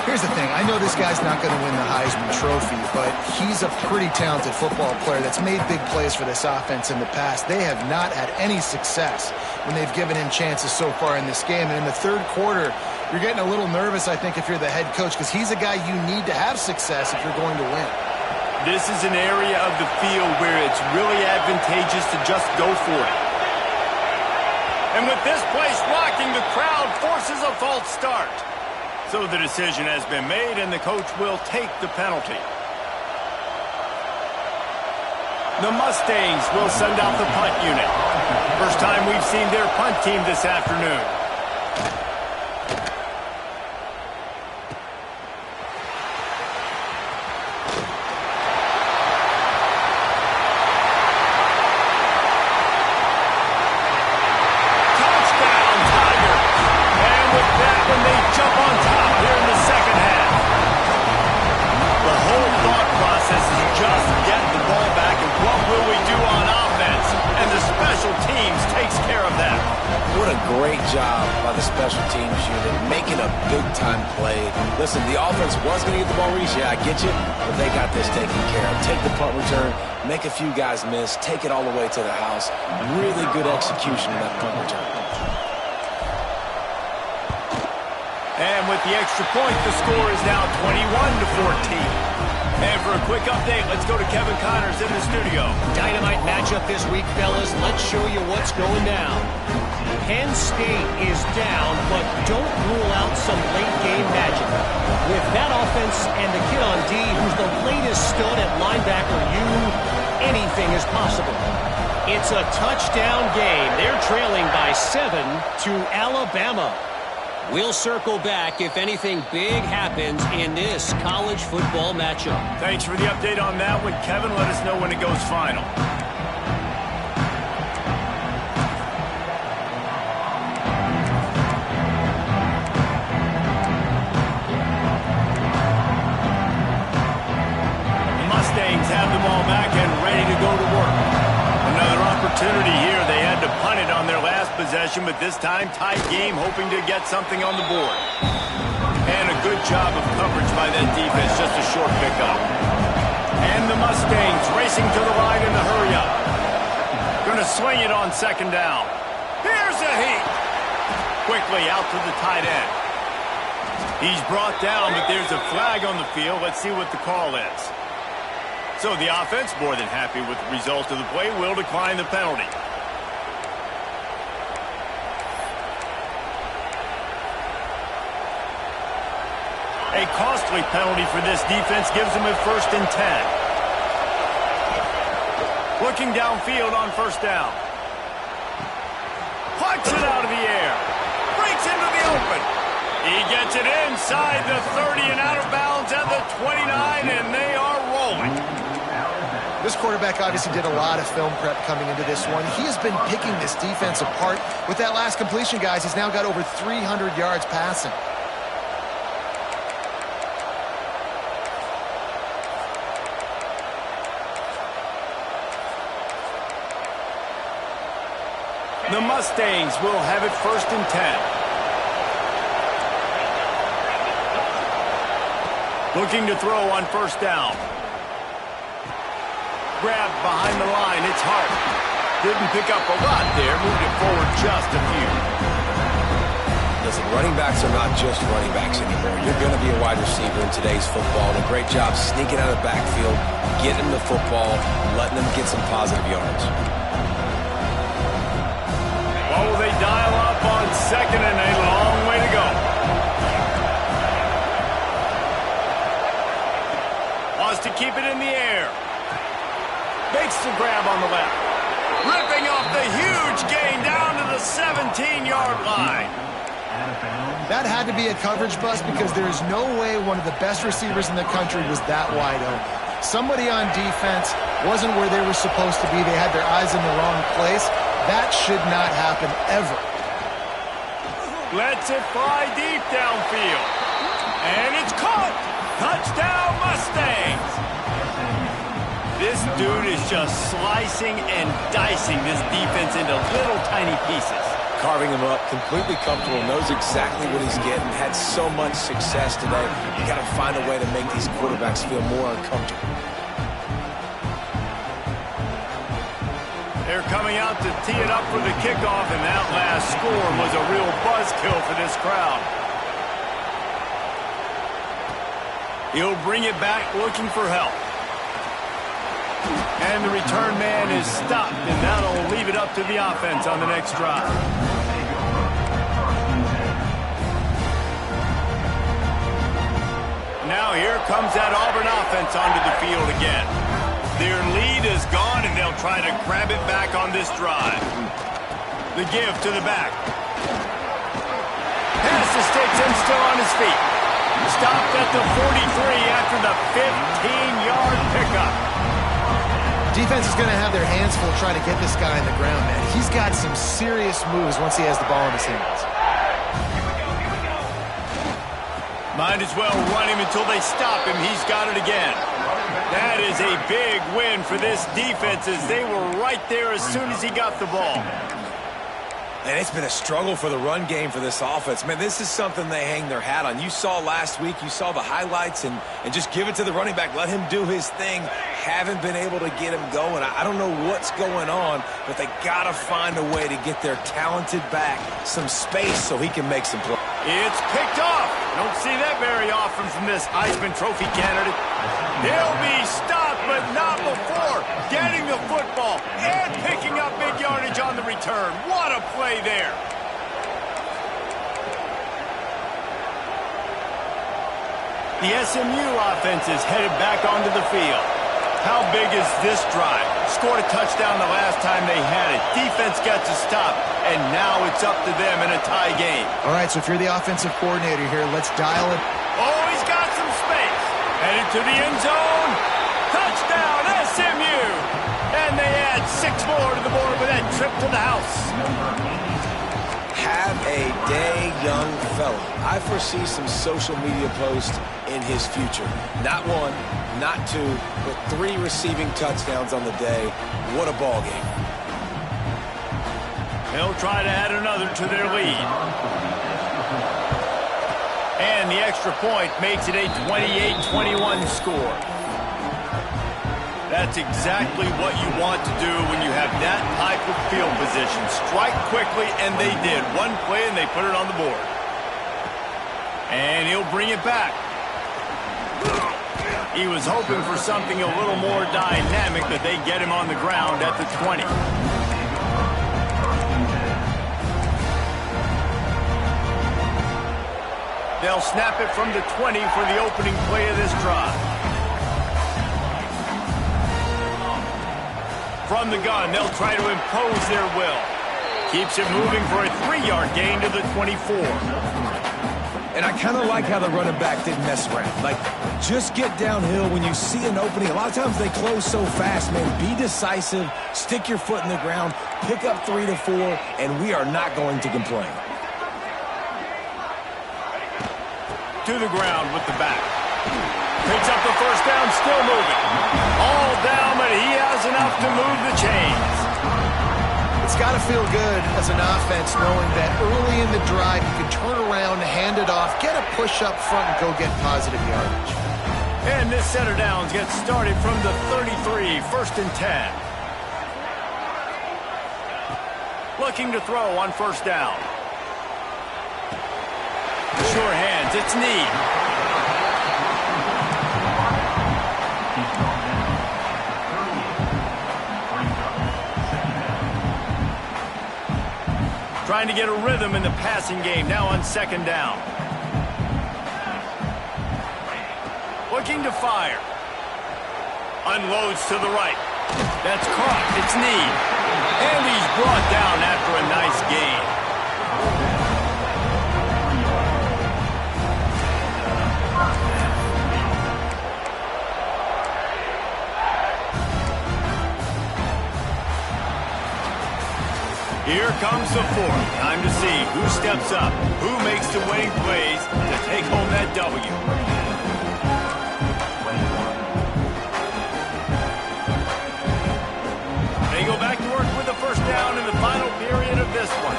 Speaker 2: Here's the thing. I know this guy's not going to win the Heisman Trophy, but he's a pretty talented football player that's made big plays for this offense in the past. They have not had any success when they've given him chances so far in this game. And in the third quarter, you're getting a little nervous, I think, if you're the head coach, because he's a guy you need to have success if you're going to win.
Speaker 1: This is an area of the field where it's really advantageous to just go for it. And with this place rocking, the crowd forces a false start. So the decision has been made, and the coach will take the penalty. The Mustangs will send out the punt unit. First time we've seen their punt team this afternoon. Touchdown, Tiger! And with that one, they jump on top here in the second half. The whole thought process is just get the ball back, and what will we do on offense? And the special teams takes care of that.
Speaker 3: What a great job by the special teams unit, making a big-time play. Listen, the offense was going to get the ball reached. Yeah, I get you, but they got this taken care of. Take the punt return, make a few guys miss, take it all the way to the house. Really good execution of that punt return.
Speaker 1: And with the extra point, the score is now 21-14. And for a quick update, let's go to Kevin Connors in the studio.
Speaker 4: Dynamite matchup this week, fellas. Let's show you what's going down. Penn State is down, but don't rule out some late-game magic. With that offense and the kid on D, who's the latest stud at linebacker, anything is possible. It's a touchdown game. They're trailing by 7 to Alabama. We'll circle back if anything big happens in this college football matchup.
Speaker 1: Thanks for the update on that one, Kevin. Let us know when it goes final. possession, but this time tight game, hoping to get something on the board. And a good job of coverage by that defense, just a short pickup. And the Mustangs racing to the line in the hurry-up. Going to swing it on second down. Here's a heat. Quickly out to the tight end. He's brought down, but there's a flag on the field. Let's see what the call is. So the offense, more than happy with the result of the play, will decline the penalty. A costly penalty for this defense gives them a 1st and 10. Looking downfield on first down. Punch it out of the air. Breaks into the open. He gets it inside the 30 and out of bounds at the 29, and they are rolling.
Speaker 2: This quarterback obviously did a lot of film prep coming into this one. He has been picking this defense apart. With that last completion, guys, he's now got over 300 yards passing.
Speaker 1: The Mustangs will have it 1st and 10. Looking to throw on first down. Grabbed behind the line. It's Hart. Didn't pick up a lot there. Moved it forward just a few.
Speaker 3: Listen, running backs are not just running backs anymore. You're going to be a wide receiver in today's football. And a great job sneaking out of the backfield, getting the football, letting them get some positive yards.
Speaker 1: Oh, they dial up on second and a long way to go. Wants to keep it in the air. Makes the grab on the left. Ripping off the huge gain down to the 17-yard line.
Speaker 2: That had to be a coverage bust because there is no way one of the best receivers in the country was that wide open. Somebody on defense wasn't where they were supposed to be. They had their eyes in the wrong place. That should not happen ever.
Speaker 1: Lets it fly deep downfield. And it's caught. Touchdown, Mustangs. This dude is just slicing and dicing this defense into little tiny pieces.
Speaker 3: Carving him up, completely comfortable, knows exactly what he's getting, had so much success today. You got to find a way to make these quarterbacks feel more uncomfortable.
Speaker 1: They're coming out to tee it up for the kickoff, and that last score was a real buzzkill for this crowd. He'll bring it back looking for help. And the return man is stopped, and that'll leave it up to the offense on the next drive. Now here comes that Auburn offense onto the field again. Their lead is gone, and they'll try to grab it back on this drive. The give to the back. Pass to sticks and still on his feet. Stopped at the 43 after the 15-yard pickup.
Speaker 2: Defense is going to have their hands full trying to get this guy on the ground, man. He's got some serious moves once he has the ball in his hands.
Speaker 1: Might as well run him until they stop him. He's got it again. That is a big win for this defense as they were right there as soon as he got the ball.
Speaker 3: And it's been a struggle for the run game for this offense. Man, this is something they hang their hat on. You saw last week, you saw the highlights, and just give it to the running back. Let him do his thing. Haven't been able to get him going. I don't know what's going on, but they got to find a way to get their talented back some space so he can make some plays.
Speaker 1: It's picked off. Don't see that very often from this Heisman Trophy candidate. He'll be stopped, but not before getting the football and picking up big yardage on the return. What a play there. The SMU offense is headed back onto the field. How big is this drive? Scored a touchdown the last time they had it. Defense gets a stop, and now it's up to them in a tie game.
Speaker 2: All right, so if you're the offensive coordinator here, let's dial it.
Speaker 1: Oh, he's got some space. Headed to the end zone. Touchdown, SMU. And they add 6 more to the board with that trip to the house.
Speaker 3: Have a day, young fella. I foresee some social media posts in his future. Not 1, not 2, but 3 receiving touchdowns on the day. What a ball game.
Speaker 1: They'll try to add another to their lead. And the extra point makes it a 28-21 score. That's exactly what you want to do when you have that type of field position. Strike quickly, and they did. One play, and they put it on the board. And he'll bring it back. He was hoping for something a little more dynamic, but they get him on the ground at the 20. They'll snap it from the 20 for the opening play of this drive. From the gun, they'll try to impose their will. Keeps it moving for a 3-yard gain to the 24.
Speaker 3: And I kind of like how the running back didn't mess around. Like, just get downhill when you see an opening. A lot of times they close so fast, man. Be decisive, stick your foot in the ground, pick up 3 to 4, and we are not going to complain.
Speaker 1: To the ground with the back. Picks up the first down, still moving. All down, but he has enough to move the chains.
Speaker 2: It's got to feel good as an offense knowing that early in the drive you can turn around, hand it off, get a push up front, and go get positive yardage.
Speaker 1: And this set of downs gets started from the 33, 1st and 10. Looking to throw on first down. Sure hands, it's Need. Trying to get a rhythm in the passing game now on second down. Looking to fire. Unloads to the right. That's caught, it's Need. And he's brought down after a nice gain. Here comes the fourth. Time to see who steps up, who makes the winning plays to take home that W. They go back to work with the first down in the final period of this one.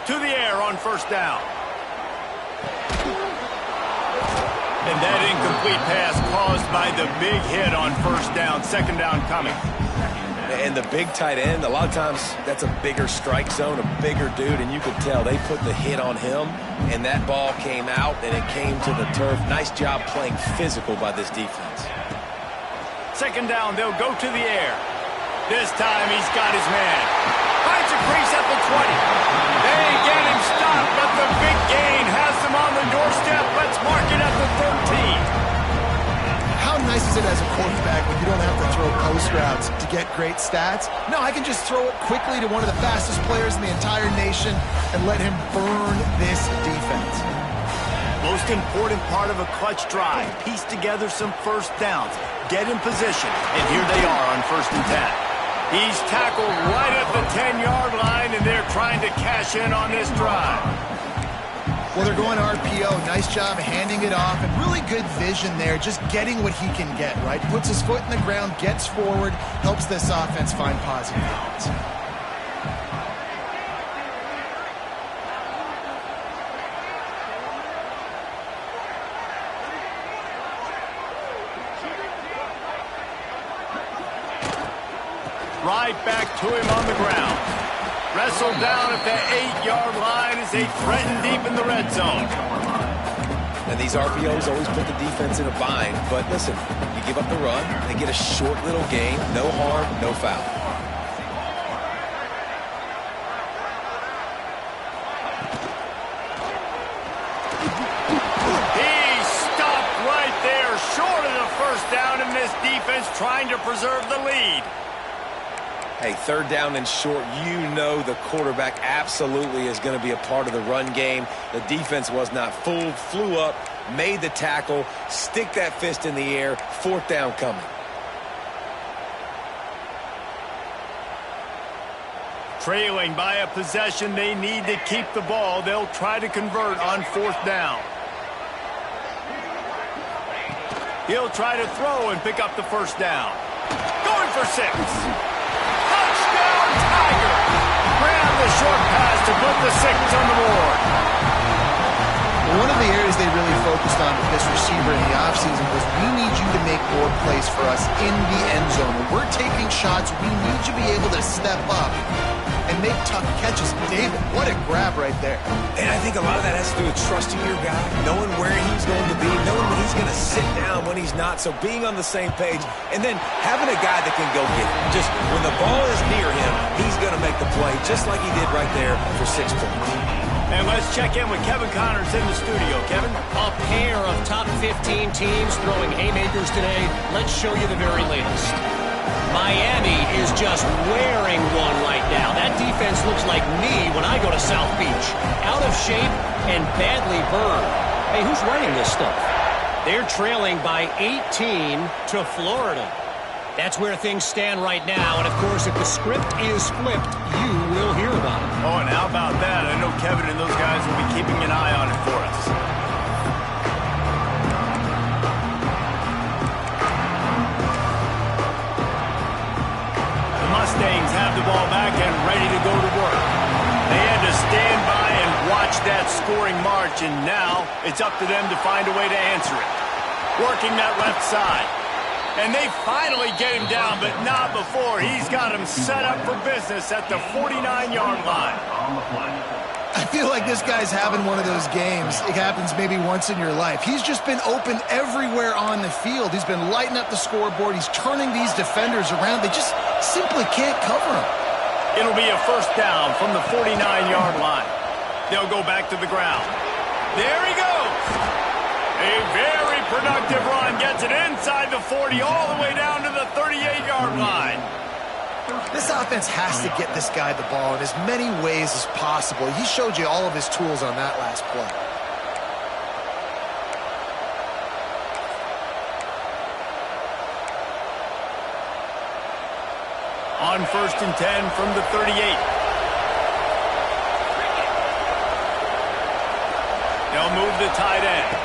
Speaker 1: To the air on first down. And that incomplete pass caused by the big hit on first down. Second down coming.
Speaker 3: And the big tight end, a lot of times that's a bigger strike zone, a bigger dude, and you could tell they put the hit on him, and that ball came out, and it came to the turf. Nice job playing physical by this defense.
Speaker 1: Second down, they'll go to the air. This time he's got his man. Finds a crease at the 20. They get him stopped, but the big gain has them on the doorstep. Let's mark it at the 13.
Speaker 2: How nice is it as a quarterback when you don't have to throw post routes to get great stats? No, I can just throw it quickly to one of the fastest players in the entire nation and let him burn this defense.
Speaker 1: Most important part of a clutch drive. Piece together some first downs. Get in position. And here they are on 1st and 10. He's tackled right at the 10-yard line, and they're trying to cash in on this drive.
Speaker 2: Well, they're going RPO. Nice job handing it off, and really good vision there, just getting what he can get, right? Puts his foot in the ground, gets forward, helps this offense find positive balance.
Speaker 1: Right back to him on the ground. Wrestled down at the 8-yard line as they threaten deep in the red zone.
Speaker 3: And these RPOs always put the defense in a bind. But listen, you give up the run, they get a short little gain, no harm, no foul.
Speaker 1: He stopped right there, short of the first down, and this defense trying to preserve the lead.
Speaker 3: Hey, third down and short, you know the quarterback absolutely is going to be a part of the run game. The defense was not fooled, flew up, made the tackle, stick that fist in the air, fourth down coming.
Speaker 1: Trailing by a possession, they need to keep the ball. They'll try to convert on fourth down. He'll try to throw and pick up the first down. Going for 6. Tiger. Grab the short pass to put the 6 on the board.
Speaker 2: One of the areas they really focused on with this receiver in the offseason was we need you to make more plays for us in the end zone. When we're taking shots, we need you to be able to step up and make tough catches. David, what a grab right there.
Speaker 3: And I think a lot of that has to do with trusting your guy, knowing where he's going to be, knowing when he's going to sit down, when he's not. So being on the same page, and then having a guy that can go get it. Just when the ball is near him, he's going to make the play, just like he did right there for 6 points.
Speaker 1: And let's check in with Kevin Connors in the studio. Kevin?
Speaker 4: A pair of top 15 teams throwing haymakers today. Let's show you the very latest. Miami is just wearing one right now. That defense looks like me when I go to South Beach. Out of shape and badly burned. Hey, who's writing this stuff? They're trailing by 18 to Florida. That's where things stand right now. And, of course, if the script is flipped, you will hear about it.
Speaker 1: Oh, and how about that? I know Kevin and those guys will be keeping an eye on it for us. The Mustangs have the ball back and ready to go to work. They had to stand by and watch that scoring march, and now it's up to them to find a way to answer it. Working that left side. And they finally get him down, but not before. He's got him set up for business at the 49-yard line.
Speaker 2: I feel like this guy's having one of those games. It happens maybe once in your life. He's just been open everywhere on the field. He's been lighting up the scoreboard. He's turning these defenders around. They just simply can't cover him.
Speaker 1: It'll be a first down from the 49-yard line. They'll go back to the ground. There he goes. A very productive run. Gets it inside the 40 all the way down to the 38-yard line.
Speaker 2: This offense has to get this guy the ball in as many ways as possible. He showed you all of his tools on that last play.
Speaker 1: On 1st and 10 from the 38. They'll move the tight end.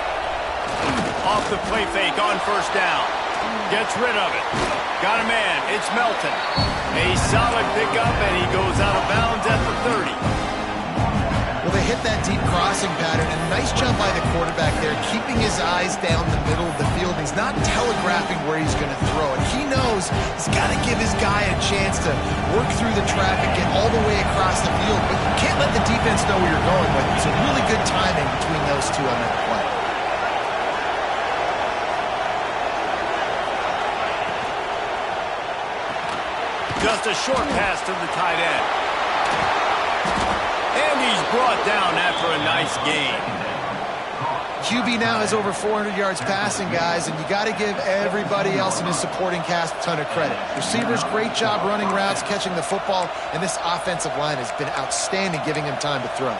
Speaker 1: Off the play fake on first down. Gets rid of it. Got a man. It's Melton. A solid pickup, and he goes out of bounds at the 30.
Speaker 2: Well, they hit that deep crossing pattern, and a nice jump by the quarterback there, keeping his eyes down the middle of the field. He's not telegraphing where he's going to throw it. He knows he's got to give his guy a chance to work through the traffic, get all the way across the field, but you can't let the defense know where you're going with it. So really good timing between those two on that play.
Speaker 1: Just a short pass to the tight end. And he's brought down after a nice gain.
Speaker 2: QB now has over 400 yards passing, guys, and you got to give everybody else in his supporting cast a ton of credit. Receivers, great job running routes, catching the football, and this offensive line has been outstanding, giving him time to throw.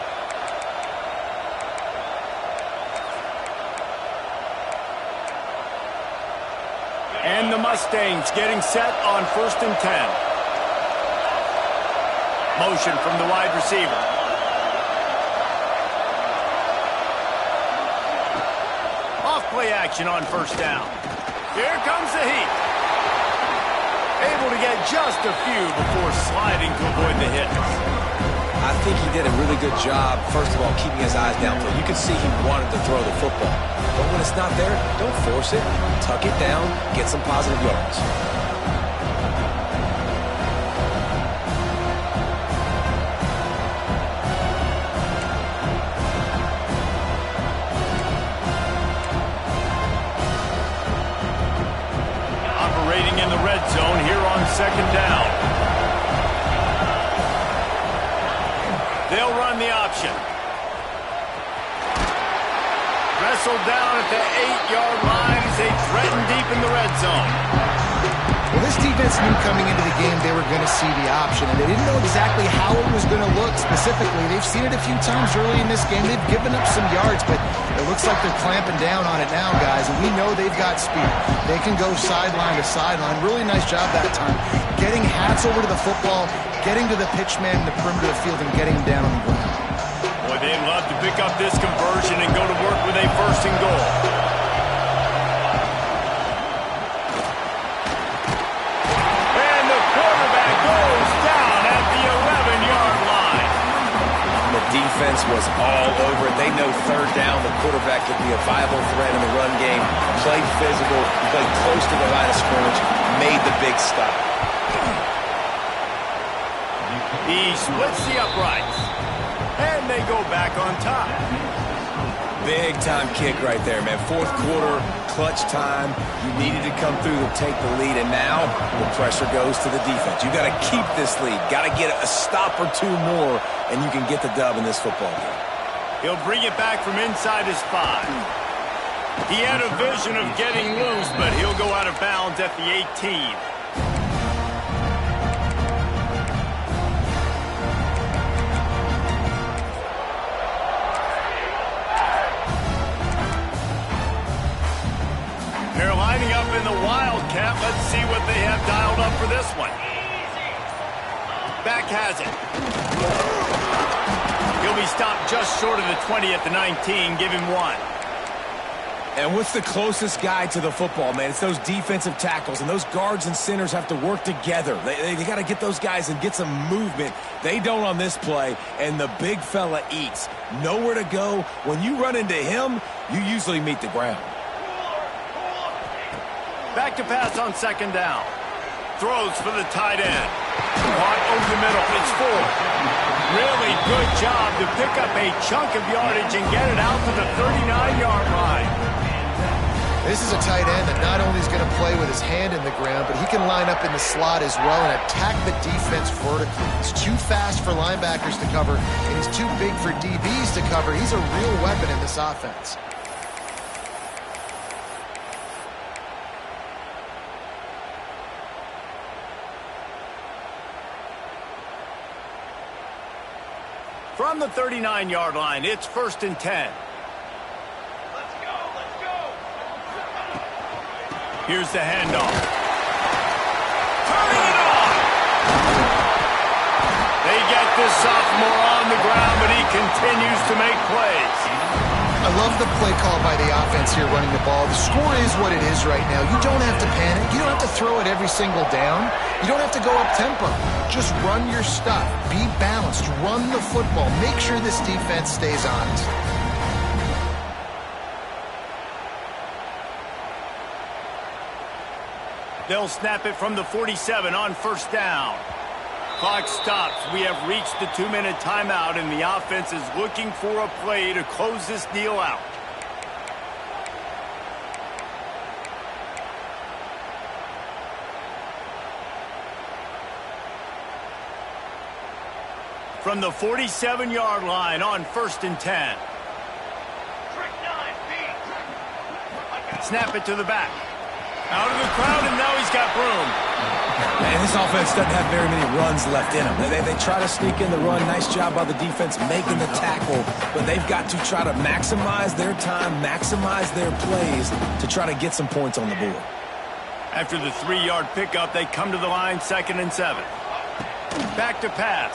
Speaker 1: And the Mustangs getting set on 1st and 10. Motion from the wide receiver. Off play action on first down. Here comes the heat. Able to get just a few before sliding to avoid the hit.
Speaker 3: I think he did a really good job, first of all, keeping his eyes downfield. You could see he wanted to throw the football. But when it's not there, don't force it. Tuck it down, get some positive yards.
Speaker 1: Operating in the red zone here on 2nd down. They'll run the option. Wrestled down at the 8-yard line as they threaten deep in the red zone.
Speaker 2: Well, this defense knew coming into the game they were going to see the option, and they didn't know exactly how it was going to look specifically. They've seen it a few times early in this game. They've given up some yards, but it looks like they're clamping down on it now, guys, and we know they've got speed. They can go sideline to sideline. Really nice job that time. Getting hats over to the football, getting to the pitch man in the perimeter of the field, and getting him down on the ground.
Speaker 1: Boy, they'd love to pick up this conversion and go to work with a 1st and goal. And the quarterback goes down at
Speaker 3: defense was all over it. They know third down, the quarterback could be a viable threat in the run game. Played physical, played close to the line of scrimmage, made the big stop.
Speaker 1: He splits the uprights, and they go back on top.
Speaker 3: Big-time kick right there, man. Fourth quarter, clutch time. You needed to come through to take the lead, and now the pressure goes to the defense. You got to keep this lead. Got to get a stop or two more, and you can get the dub in this football game.
Speaker 1: He'll bring it back from inside his 5. He had a vision of getting loose, but he'll go out of bounds at the 18. They're lining up in the Wildcat. Let's see what they have dialed up for this one. Back has it. He'll be stopped just short of the 20 at the 19. Give him 1.
Speaker 3: And what's the closest guy to the football, man? It's those defensive tackles, and those guards and centers have to work together. They got to get those guys and get some movement. They don't on this play, and the big fella eats. Nowhere to go. When you run into him, you usually meet the ground.
Speaker 1: Back to pass on second down. Throws for the tight end. Caught over the middle. It's 4. Really good job to pick up a chunk of yardage and get it out to the 39-yard line.
Speaker 2: This is a tight end that not only is going to play with his hand in the ground, but he can line up in the slot as well and attack the defense vertically. He's too fast for linebackers to cover, and he's too big for DBs to cover. He's a real weapon in this offense.
Speaker 1: From the 39-yard line, it's 1st and 10.
Speaker 5: Let's go, let's go.
Speaker 1: Here's the handoff. Turning it on. They get this sophomore on the ground, but he continues to make plays.
Speaker 2: I love the play call by the offense here running the ball. The score is what it is right now. You don't have to panic. You don't have to throw it every single down. You don't have to go up-tempo. Just run your stuff. Be balanced. Run the football. Make sure this defense stays honest.
Speaker 1: They'll snap it from the 47 on 1st down. Clock stops. We have reached the 2-minute timeout, and the offense is looking for a play to close this deal out. From the 47-yard line on 1st and 10. Snap it to the back. Out of the crowd, and now he's got room.
Speaker 3: And this offense doesn't have very many runs left in them. They try to sneak in the run. Nice job by the defense making the tackle. But they've got to try to maximize their time, maximize their plays to try to get some points on the board.
Speaker 1: After the 3-yard pickup, they come to the line 2nd and 7. Back to pass.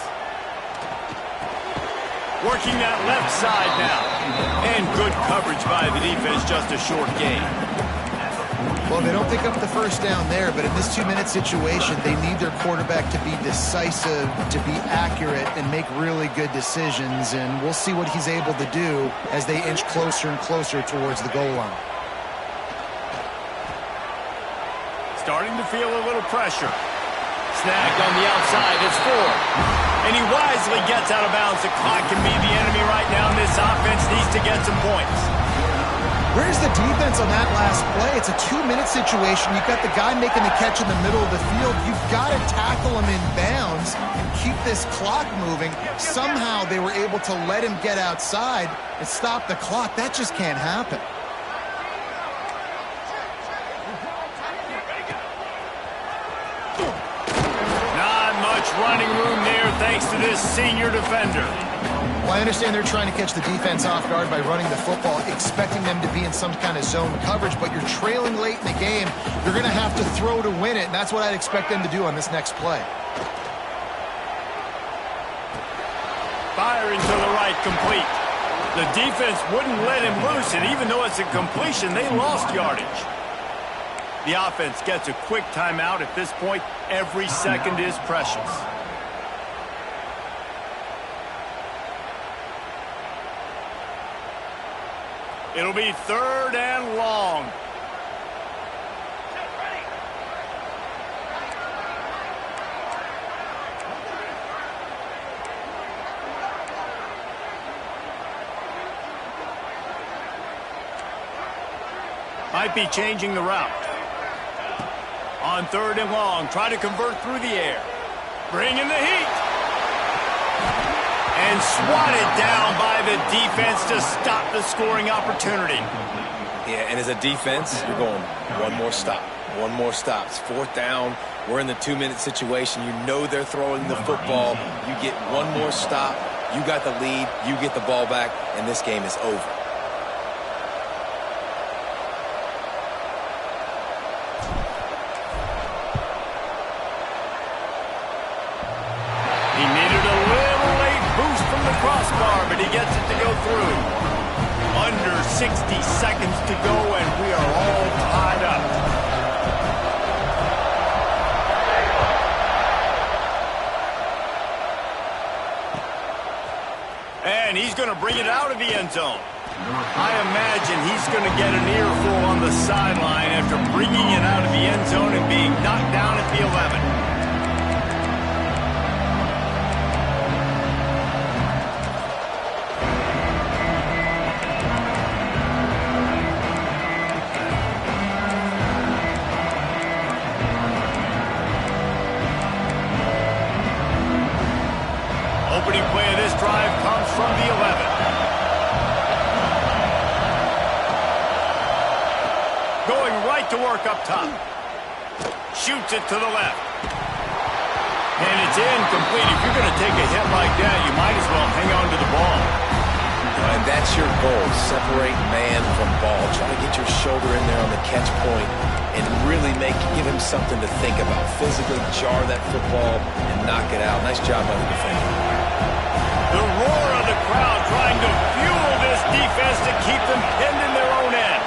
Speaker 1: Working that left side now. And good coverage by the defense, just a short gain.
Speaker 2: Well, they don't pick up the first down there, but in this 2-minute situation, they need their quarterback to be decisive, to be accurate, and make really good decisions. And we'll see what he's able to do as they inch closer and closer towards the goal line.
Speaker 1: Starting to feel a little pressure. Snagged on the outside. It's 4. And he wisely gets out of bounds. The clock can be the enemy right now, and this offense needs to get some points.
Speaker 2: Where's the defense on that last play? It's a 2-minute situation. You've got the guy making the catch in the middle of the field. You've got to tackle him in bounds and keep this clock moving. Somehow they were able to let him get outside and stop the clock. That just can't happen.
Speaker 1: Not much running room there thanks to this senior defender.
Speaker 2: Well, I understand they're trying to catch the defense off guard by running the football, expecting them to be in some kind of zone coverage, but you're trailing late in the game. You're going to have to throw to win it, and that's what I'd expect them to do on this next play.
Speaker 1: Firing to the right, complete. The defense wouldn't let him loose, and even though it's a completion, they lost yardage. The offense gets a quick timeout. At this point, every second is precious. It'll be 3rd and long. Might be changing the route. On 3rd and long, try to convert through the air. Bring in the heat. And swatted down by the defense to stop the scoring opportunity.
Speaker 3: Yeah, and as a defense, you're going one more stop. One more stop. It's 4th down. We're in the 2-minute situation. You know they're throwing the football. You get one more stop. You got the lead. You get the ball back, and this game is over.
Speaker 1: Crossbar, but he gets it to go through. Under 60 seconds to go, and we are all tied up. And he's going to bring it out of the end zone. I imagine he's going to get an earful on the sideline after bringing it out of the end zone and being knocked down at the 11. Opening play of this drive comes from the 11. Going right to work up top. Shoots it to the left. And it's incomplete. If you're going to take a hit like that, you might as well hang on to the ball.
Speaker 3: And that's your goal. Separate man from ball. Try to get your shoulder in there on the catch point and really give him something to think about. Physically jar that football and knock it out. Nice job by the defender.
Speaker 1: The roar of the crowd trying to fuel this defense to keep them pinned in their own end.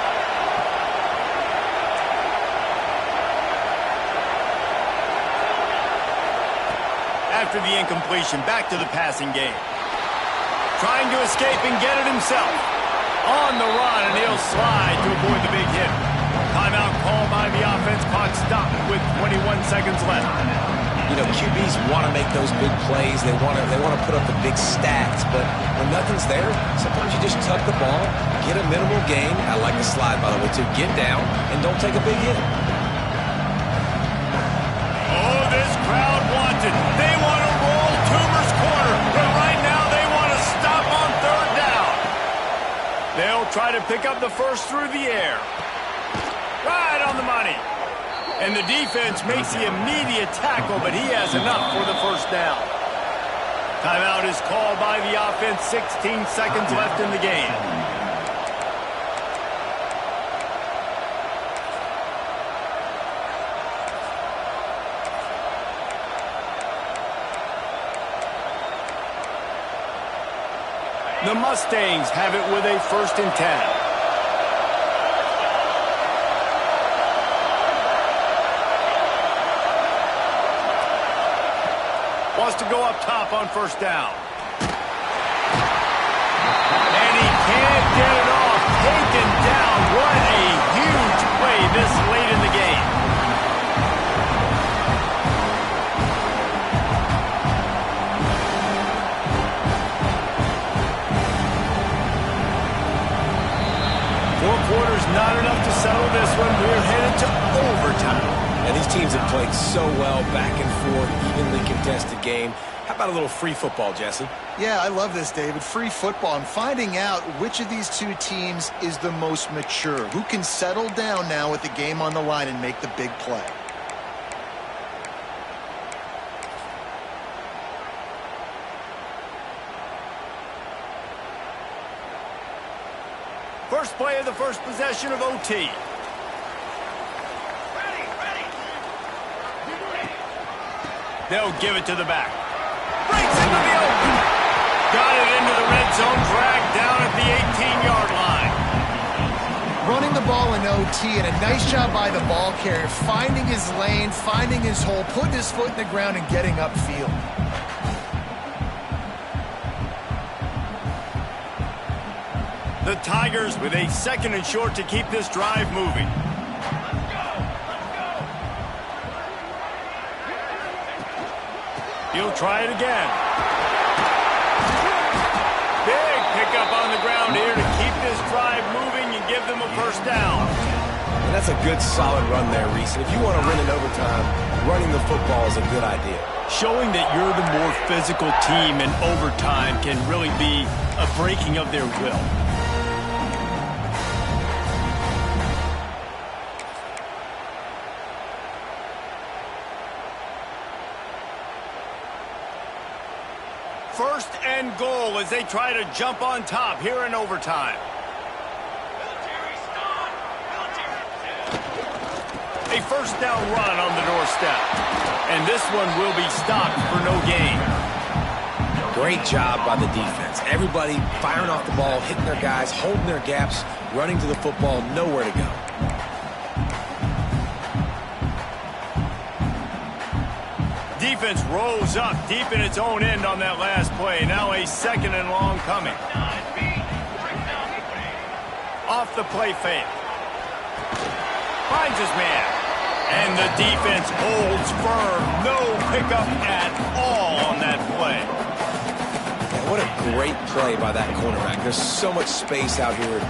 Speaker 1: After the incompletion, back to the passing game. Trying to escape and get it himself. On the run, and he'll slide to avoid the big hit. Timeout called by the offense. Clock stopped with 21 seconds left.
Speaker 3: You know, QBs want to make those big plays. They want to put up the big stats. But when nothing's there, sometimes you just tuck the ball, get a minimal gain. I like the slide, by the way, too. Get down and don't take a big hit.
Speaker 1: Oh, this crowd wants it. They want to roll Toomer's corner. But right now they want to stop on 3rd down. They'll try to pick up the first through the air. Right on the money. And the defense makes the immediate tackle, but he has enough for the first down. Timeout is called by the offense. 16 seconds left in the game. The Mustangs have it with a 1st and 10. Wants to go up top on 1st down. And he can't get it off. Taken down. What a huge play this late in the game. Four quarters not enough to settle this one. We're headed to overtime.
Speaker 3: And these teams have played so well, back and forth, evenly contested game. How about a little free football, Jesse?
Speaker 2: Yeah, I love this, David. Free football. I'm finding out which of these two teams is the most mature, who can settle down now with the game on the line and make the big play.
Speaker 1: First play of the first possession of OT. They'll give it to the back. Breaks into the open. Got it into the red zone. Dragged down at the 18-yard line.
Speaker 2: Running the ball in OT, and a nice job by the ball carrier, finding his lane, finding his hole, putting his foot in the ground and getting upfield.
Speaker 1: The Tigers with a 2nd and short to keep this drive moving. He'll try it again. Big pickup on the ground here to keep this drive moving and give them a first down.
Speaker 3: And that's a good, solid run there, Reese. If you want to win in overtime, running the football is a good idea.
Speaker 1: Showing that you're the more physical team in overtime can really be a breaking of their will. First and goal as they try to jump on top here in overtime. A first down run on the doorstep. And this one will be stopped for no gain.
Speaker 3: Great job by the defense. Everybody firing off the ball, hitting their guys, holding their gaps, running to the football, nowhere to go.
Speaker 1: Defense rose up deep in its own end on that last play. Now a 2nd and long coming. Off the play fake. Finds his man. And the defense holds firm. No pickup at all on that play.
Speaker 3: Yeah, what a great play by that cornerback. There's so much space out here in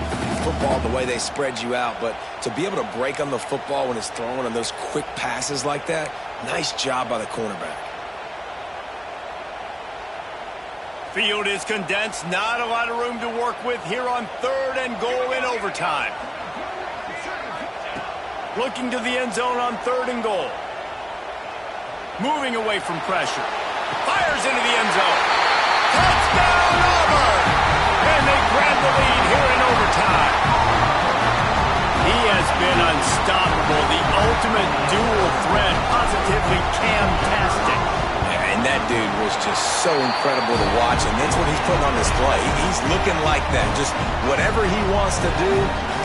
Speaker 3: football, the way they spread you out. But to be able to break on the football when it's thrown on those quick passes like that, nice job by the cornerback.
Speaker 1: Field is condensed. Not a lot of room to work with here on 3rd and goal in overtime. Looking to the end zone on 3rd and goal. Moving away from pressure. Fires into the end zone. Touchdown, Auburn! And they grab the lead here in overtime. He has been unstoppable. The ultimate dual threat. Positively Cam-tastic.
Speaker 3: And that dude was just so incredible to watch, and that's what he's putting on display. He's looking like that. Just whatever he wants to do,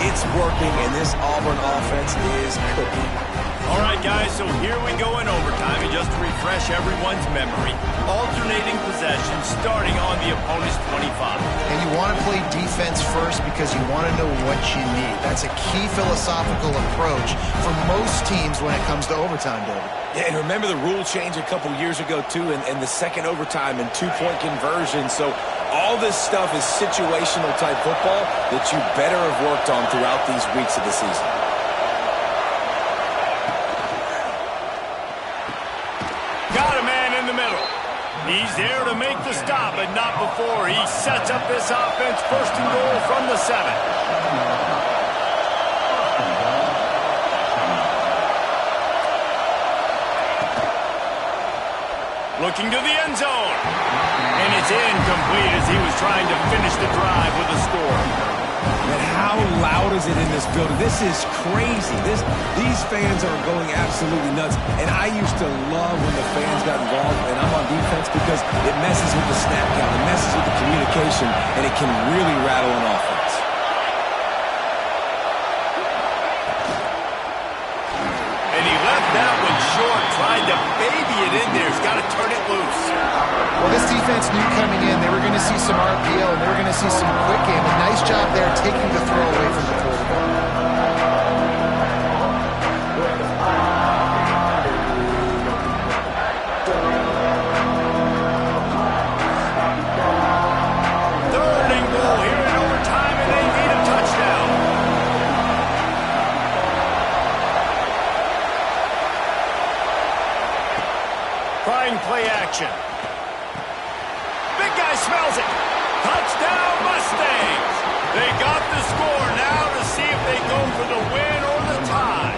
Speaker 3: it's working, and this Auburn offense is cooking.
Speaker 1: All right, guys, so here we go in overtime. And just to refresh everyone's memory, alternating possession starting on the opponent's 25.
Speaker 2: And you want to play defense first because you want to know what you need. That's a key philosophical approach for most teams when it comes to overtime, David.
Speaker 3: Yeah, and remember the rule change a couple years ago, too, and the second overtime and 2-point conversion. So all this stuff is situational type football that you better have worked on throughout these weeks of the season.
Speaker 1: Got a man in the middle. He's there to make the stop, but not before. He sets up this offense 1st and goal from the 7. Looking to the end zone. And it's incomplete as he was trying to finish the drive with a score.
Speaker 3: And how loud is it in this building? This is crazy. These fans are going absolutely nuts. And I used to love when the fans got involved, and I'm on defense, because it messes with the snap count, it messes with the communication, and it can really rattle an offense.
Speaker 1: And he left that one short, tried to baby it in there. He's got to turn it loose.
Speaker 2: Well, this defense knew coming in they were going to see some RPO and they were going to see some quick game. A nice job there taking the throw away from the quarterback.
Speaker 1: Third and goal here in overtime, and they need a touchdown. Trying play action. Big guy smells it. Touchdown, Mustangs. They got the score now to see if they go for the win or the tie.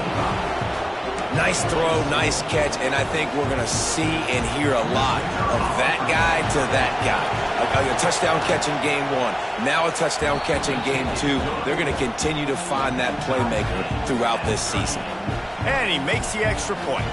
Speaker 3: Nice throw, nice catch, and I think we're going to see and hear a lot of that guy to that guy. A touchdown catch in game 1, now a touchdown catch in game 2. They're going to continue to find that playmaker throughout this season.
Speaker 1: And he makes the extra point.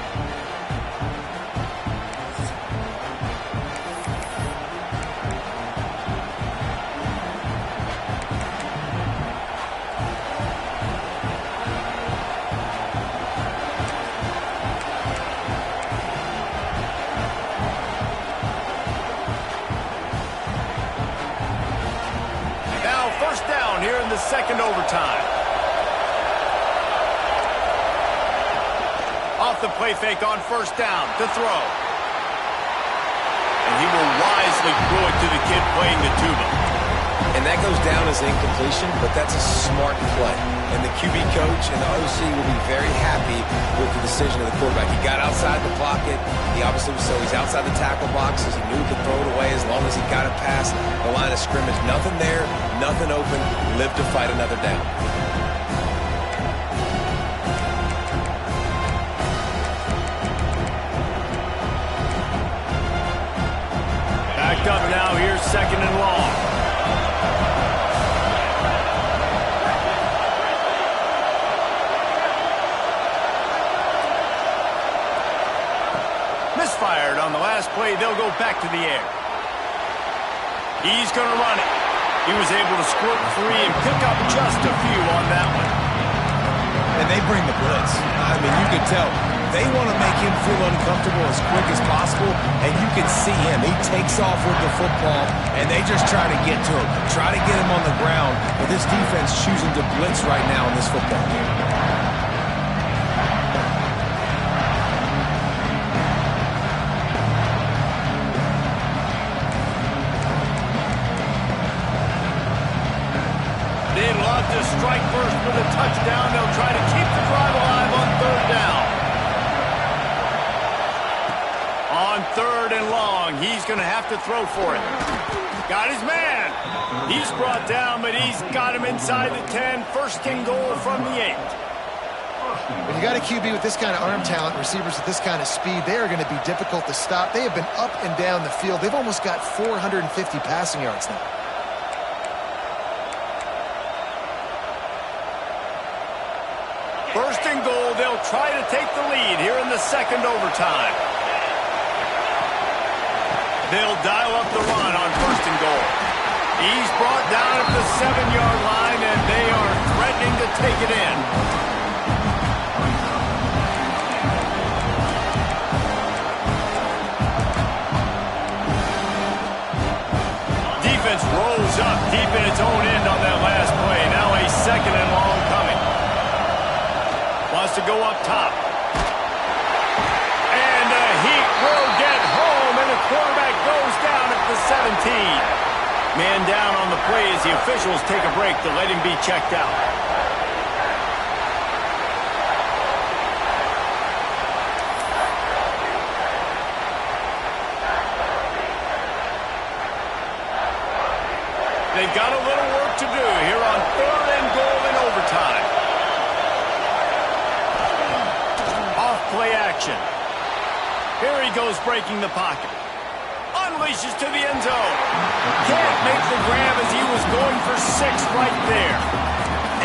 Speaker 1: First down here second overtime. Off the play fake on first down to throw. And he will wisely throw it to the kid playing the tuba.
Speaker 3: And that goes down as incompletion, but that's a smart play. And the QB coach and the OC will be very happy with the decision of the quarterback. He got outside the pocket. He obviously was he's outside the tackle boxes. He knew he could throw it away as long as he got it past the line of scrimmage. Nothing there, nothing open. Live to fight another down.
Speaker 1: Backed up now. Here's second and long. Misfired on the last play. They'll go back to the air. He's going to run it. He was able to squirt free and pick up just a few on that one.
Speaker 3: And they bring the blitz. I mean, you can tell. They want to make him feel uncomfortable as quick as possible, and you can see him. He takes off with the football, and they just try to get to him, try to get him on the ground. But this defense choosing to blitz right now in this football game.
Speaker 1: They'd love to strike first with a touchdown. They'll try to keep the drive alive on third down. On third and long, he's going to have to throw for it. Got his man. He's brought down, but he's got him inside the 10. First and goal from the 8.
Speaker 2: When you got a QB with this kind of arm talent, receivers with this kind of speed, they are going to be difficult to stop. They have been up and down the field. They've almost got 450 passing yards now.
Speaker 1: First and goal, they'll try to take the lead here in the second overtime. They'll dial up the run on first and goal. He's brought down at the 7-yard line, and they are threatening to take it in. Defense rolls up deep in its own end on that last play. Now a second and long coming. Wants to go up top. And he will get home, and the quarterback goes down at the 17. Man down on the play as the officials take a break to let him be checked out. They've got a little work to do here on third and goal in overtime. Play action. Here he goes breaking the pocket. Unleashes to the end zone. Can't make the grab as he was going for 6 right there.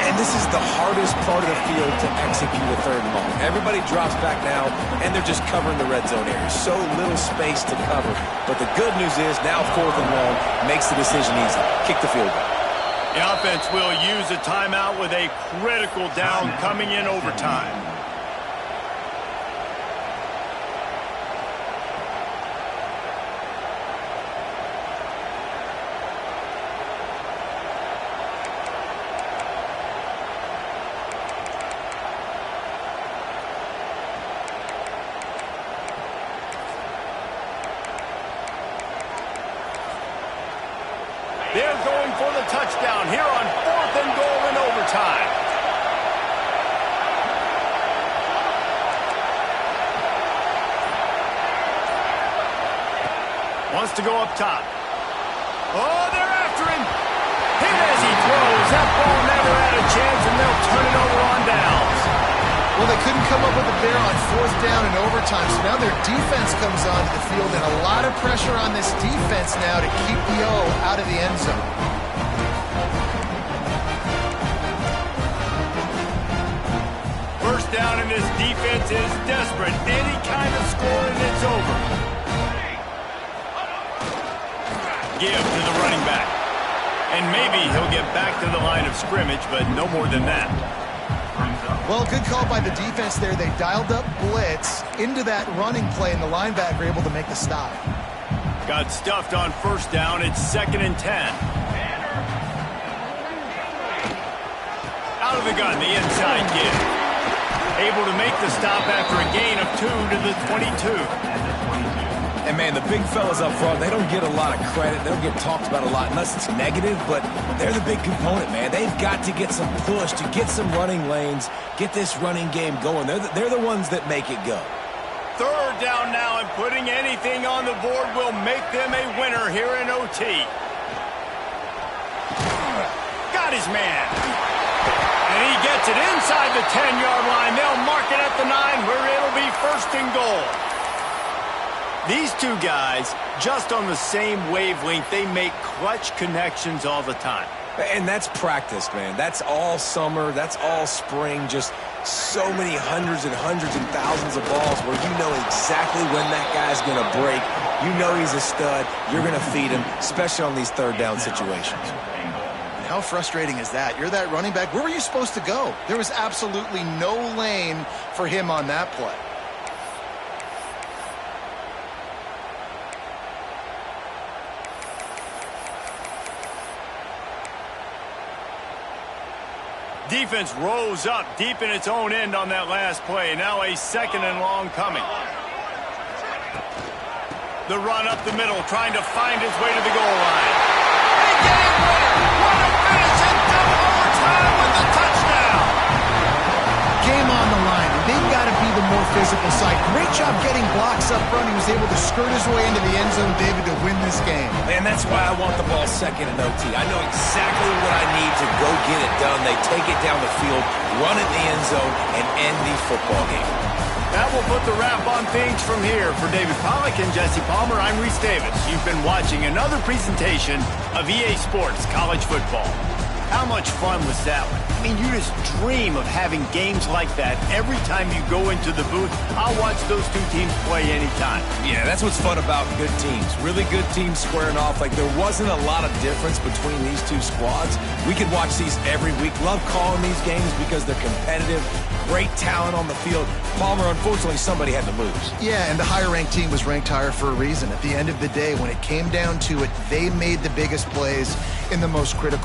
Speaker 3: And this is the hardest part of the field to execute a third and long. Everybody drops back now, and they're just covering the red zone area. So little space to cover. But the good news is now fourth and long makes the decision easy. Kick the field goal.
Speaker 1: The offense will use a timeout with a critical down coming in overtime. They're going for the touchdown here on fourth and goal in overtime. Wants to go up top. Oh, they're after him. Hit as he throws. That ball never had a chance, and they'll turn it over on downs.
Speaker 2: Well, they couldn't come up with it there on fourth down in overtime, so now their defense comes onto the field, and a lot of pressure on this defense now to keep the O out of the end zone.
Speaker 1: First down, and this defense is desperate. Any kind of score, and it's over. Give to the running back. And maybe he'll get back to the line of scrimmage, but no more than that.
Speaker 2: Well, good call by the defense there. They dialed up blitz into that running play, and the linebacker able to make the stop.
Speaker 1: Got stuffed on first down. It's 2nd and 10. Out of the gun, the inside give. Able to make the stop after a gain of 2 to the 22.
Speaker 3: And, man, the big fellas up front, they don't get a lot of credit. They don't get talked about a lot unless it's negative, but they're the big component, man. They've got to get some push to get some running lanes, get this running game going. They're the ones that make it go.
Speaker 1: Third down now, and putting anything on the board will make them a winner here in OT. Got his man. And he gets it inside the 10-yard line. They'll mark it at the 9 where it'll be first and goal. These two guys, just on the same wavelength, they make clutch connections all the time.
Speaker 3: And that's practice, man. That's all summer. That's all spring. Just so many hundreds and thousands of balls where you know exactly when that guy's going to break. You know he's a stud. You're going to feed him, especially on these third down situations.
Speaker 2: How frustrating is that? You're that running back. Where were you supposed to go? There was absolutely no lane for him on that play.
Speaker 1: Defense rose up deep in its own end on that last play. Now a second and long coming. The run up the middle, trying to find his way to the goal line. They get it winner. What a finish in double overtime with the touchdown.
Speaker 2: Game on the line. They've got to be the more physical side. Great job getting blocks up front. He was able to skirt his way into the end zone, David, to win this game.
Speaker 3: And that's why I want the ball second in OT. I know exactly what I need to go get it done. They take it down the field, run it in the end zone, and end the football game.
Speaker 1: That will put the wrap on things from here. For David Pollack and Jesse Palmer, I'm Reese Davis. You've been watching another presentation of EA Sports College Football. How much fun was that one? I mean, you just dream of having games like that every time you go into the booth. I'll watch those two teams play anytime.
Speaker 3: Yeah, that's what's fun about good teams. Really good teams squaring off. Like, there wasn't a lot of difference between these two squads. We could watch these every week. Love calling these games because they're competitive. Great talent on the field. Palmer, unfortunately, somebody had to lose.
Speaker 2: Yeah, and the higher-ranked team was ranked higher for a reason. At the end of the day, when it came down to it, they made the biggest plays in the most critical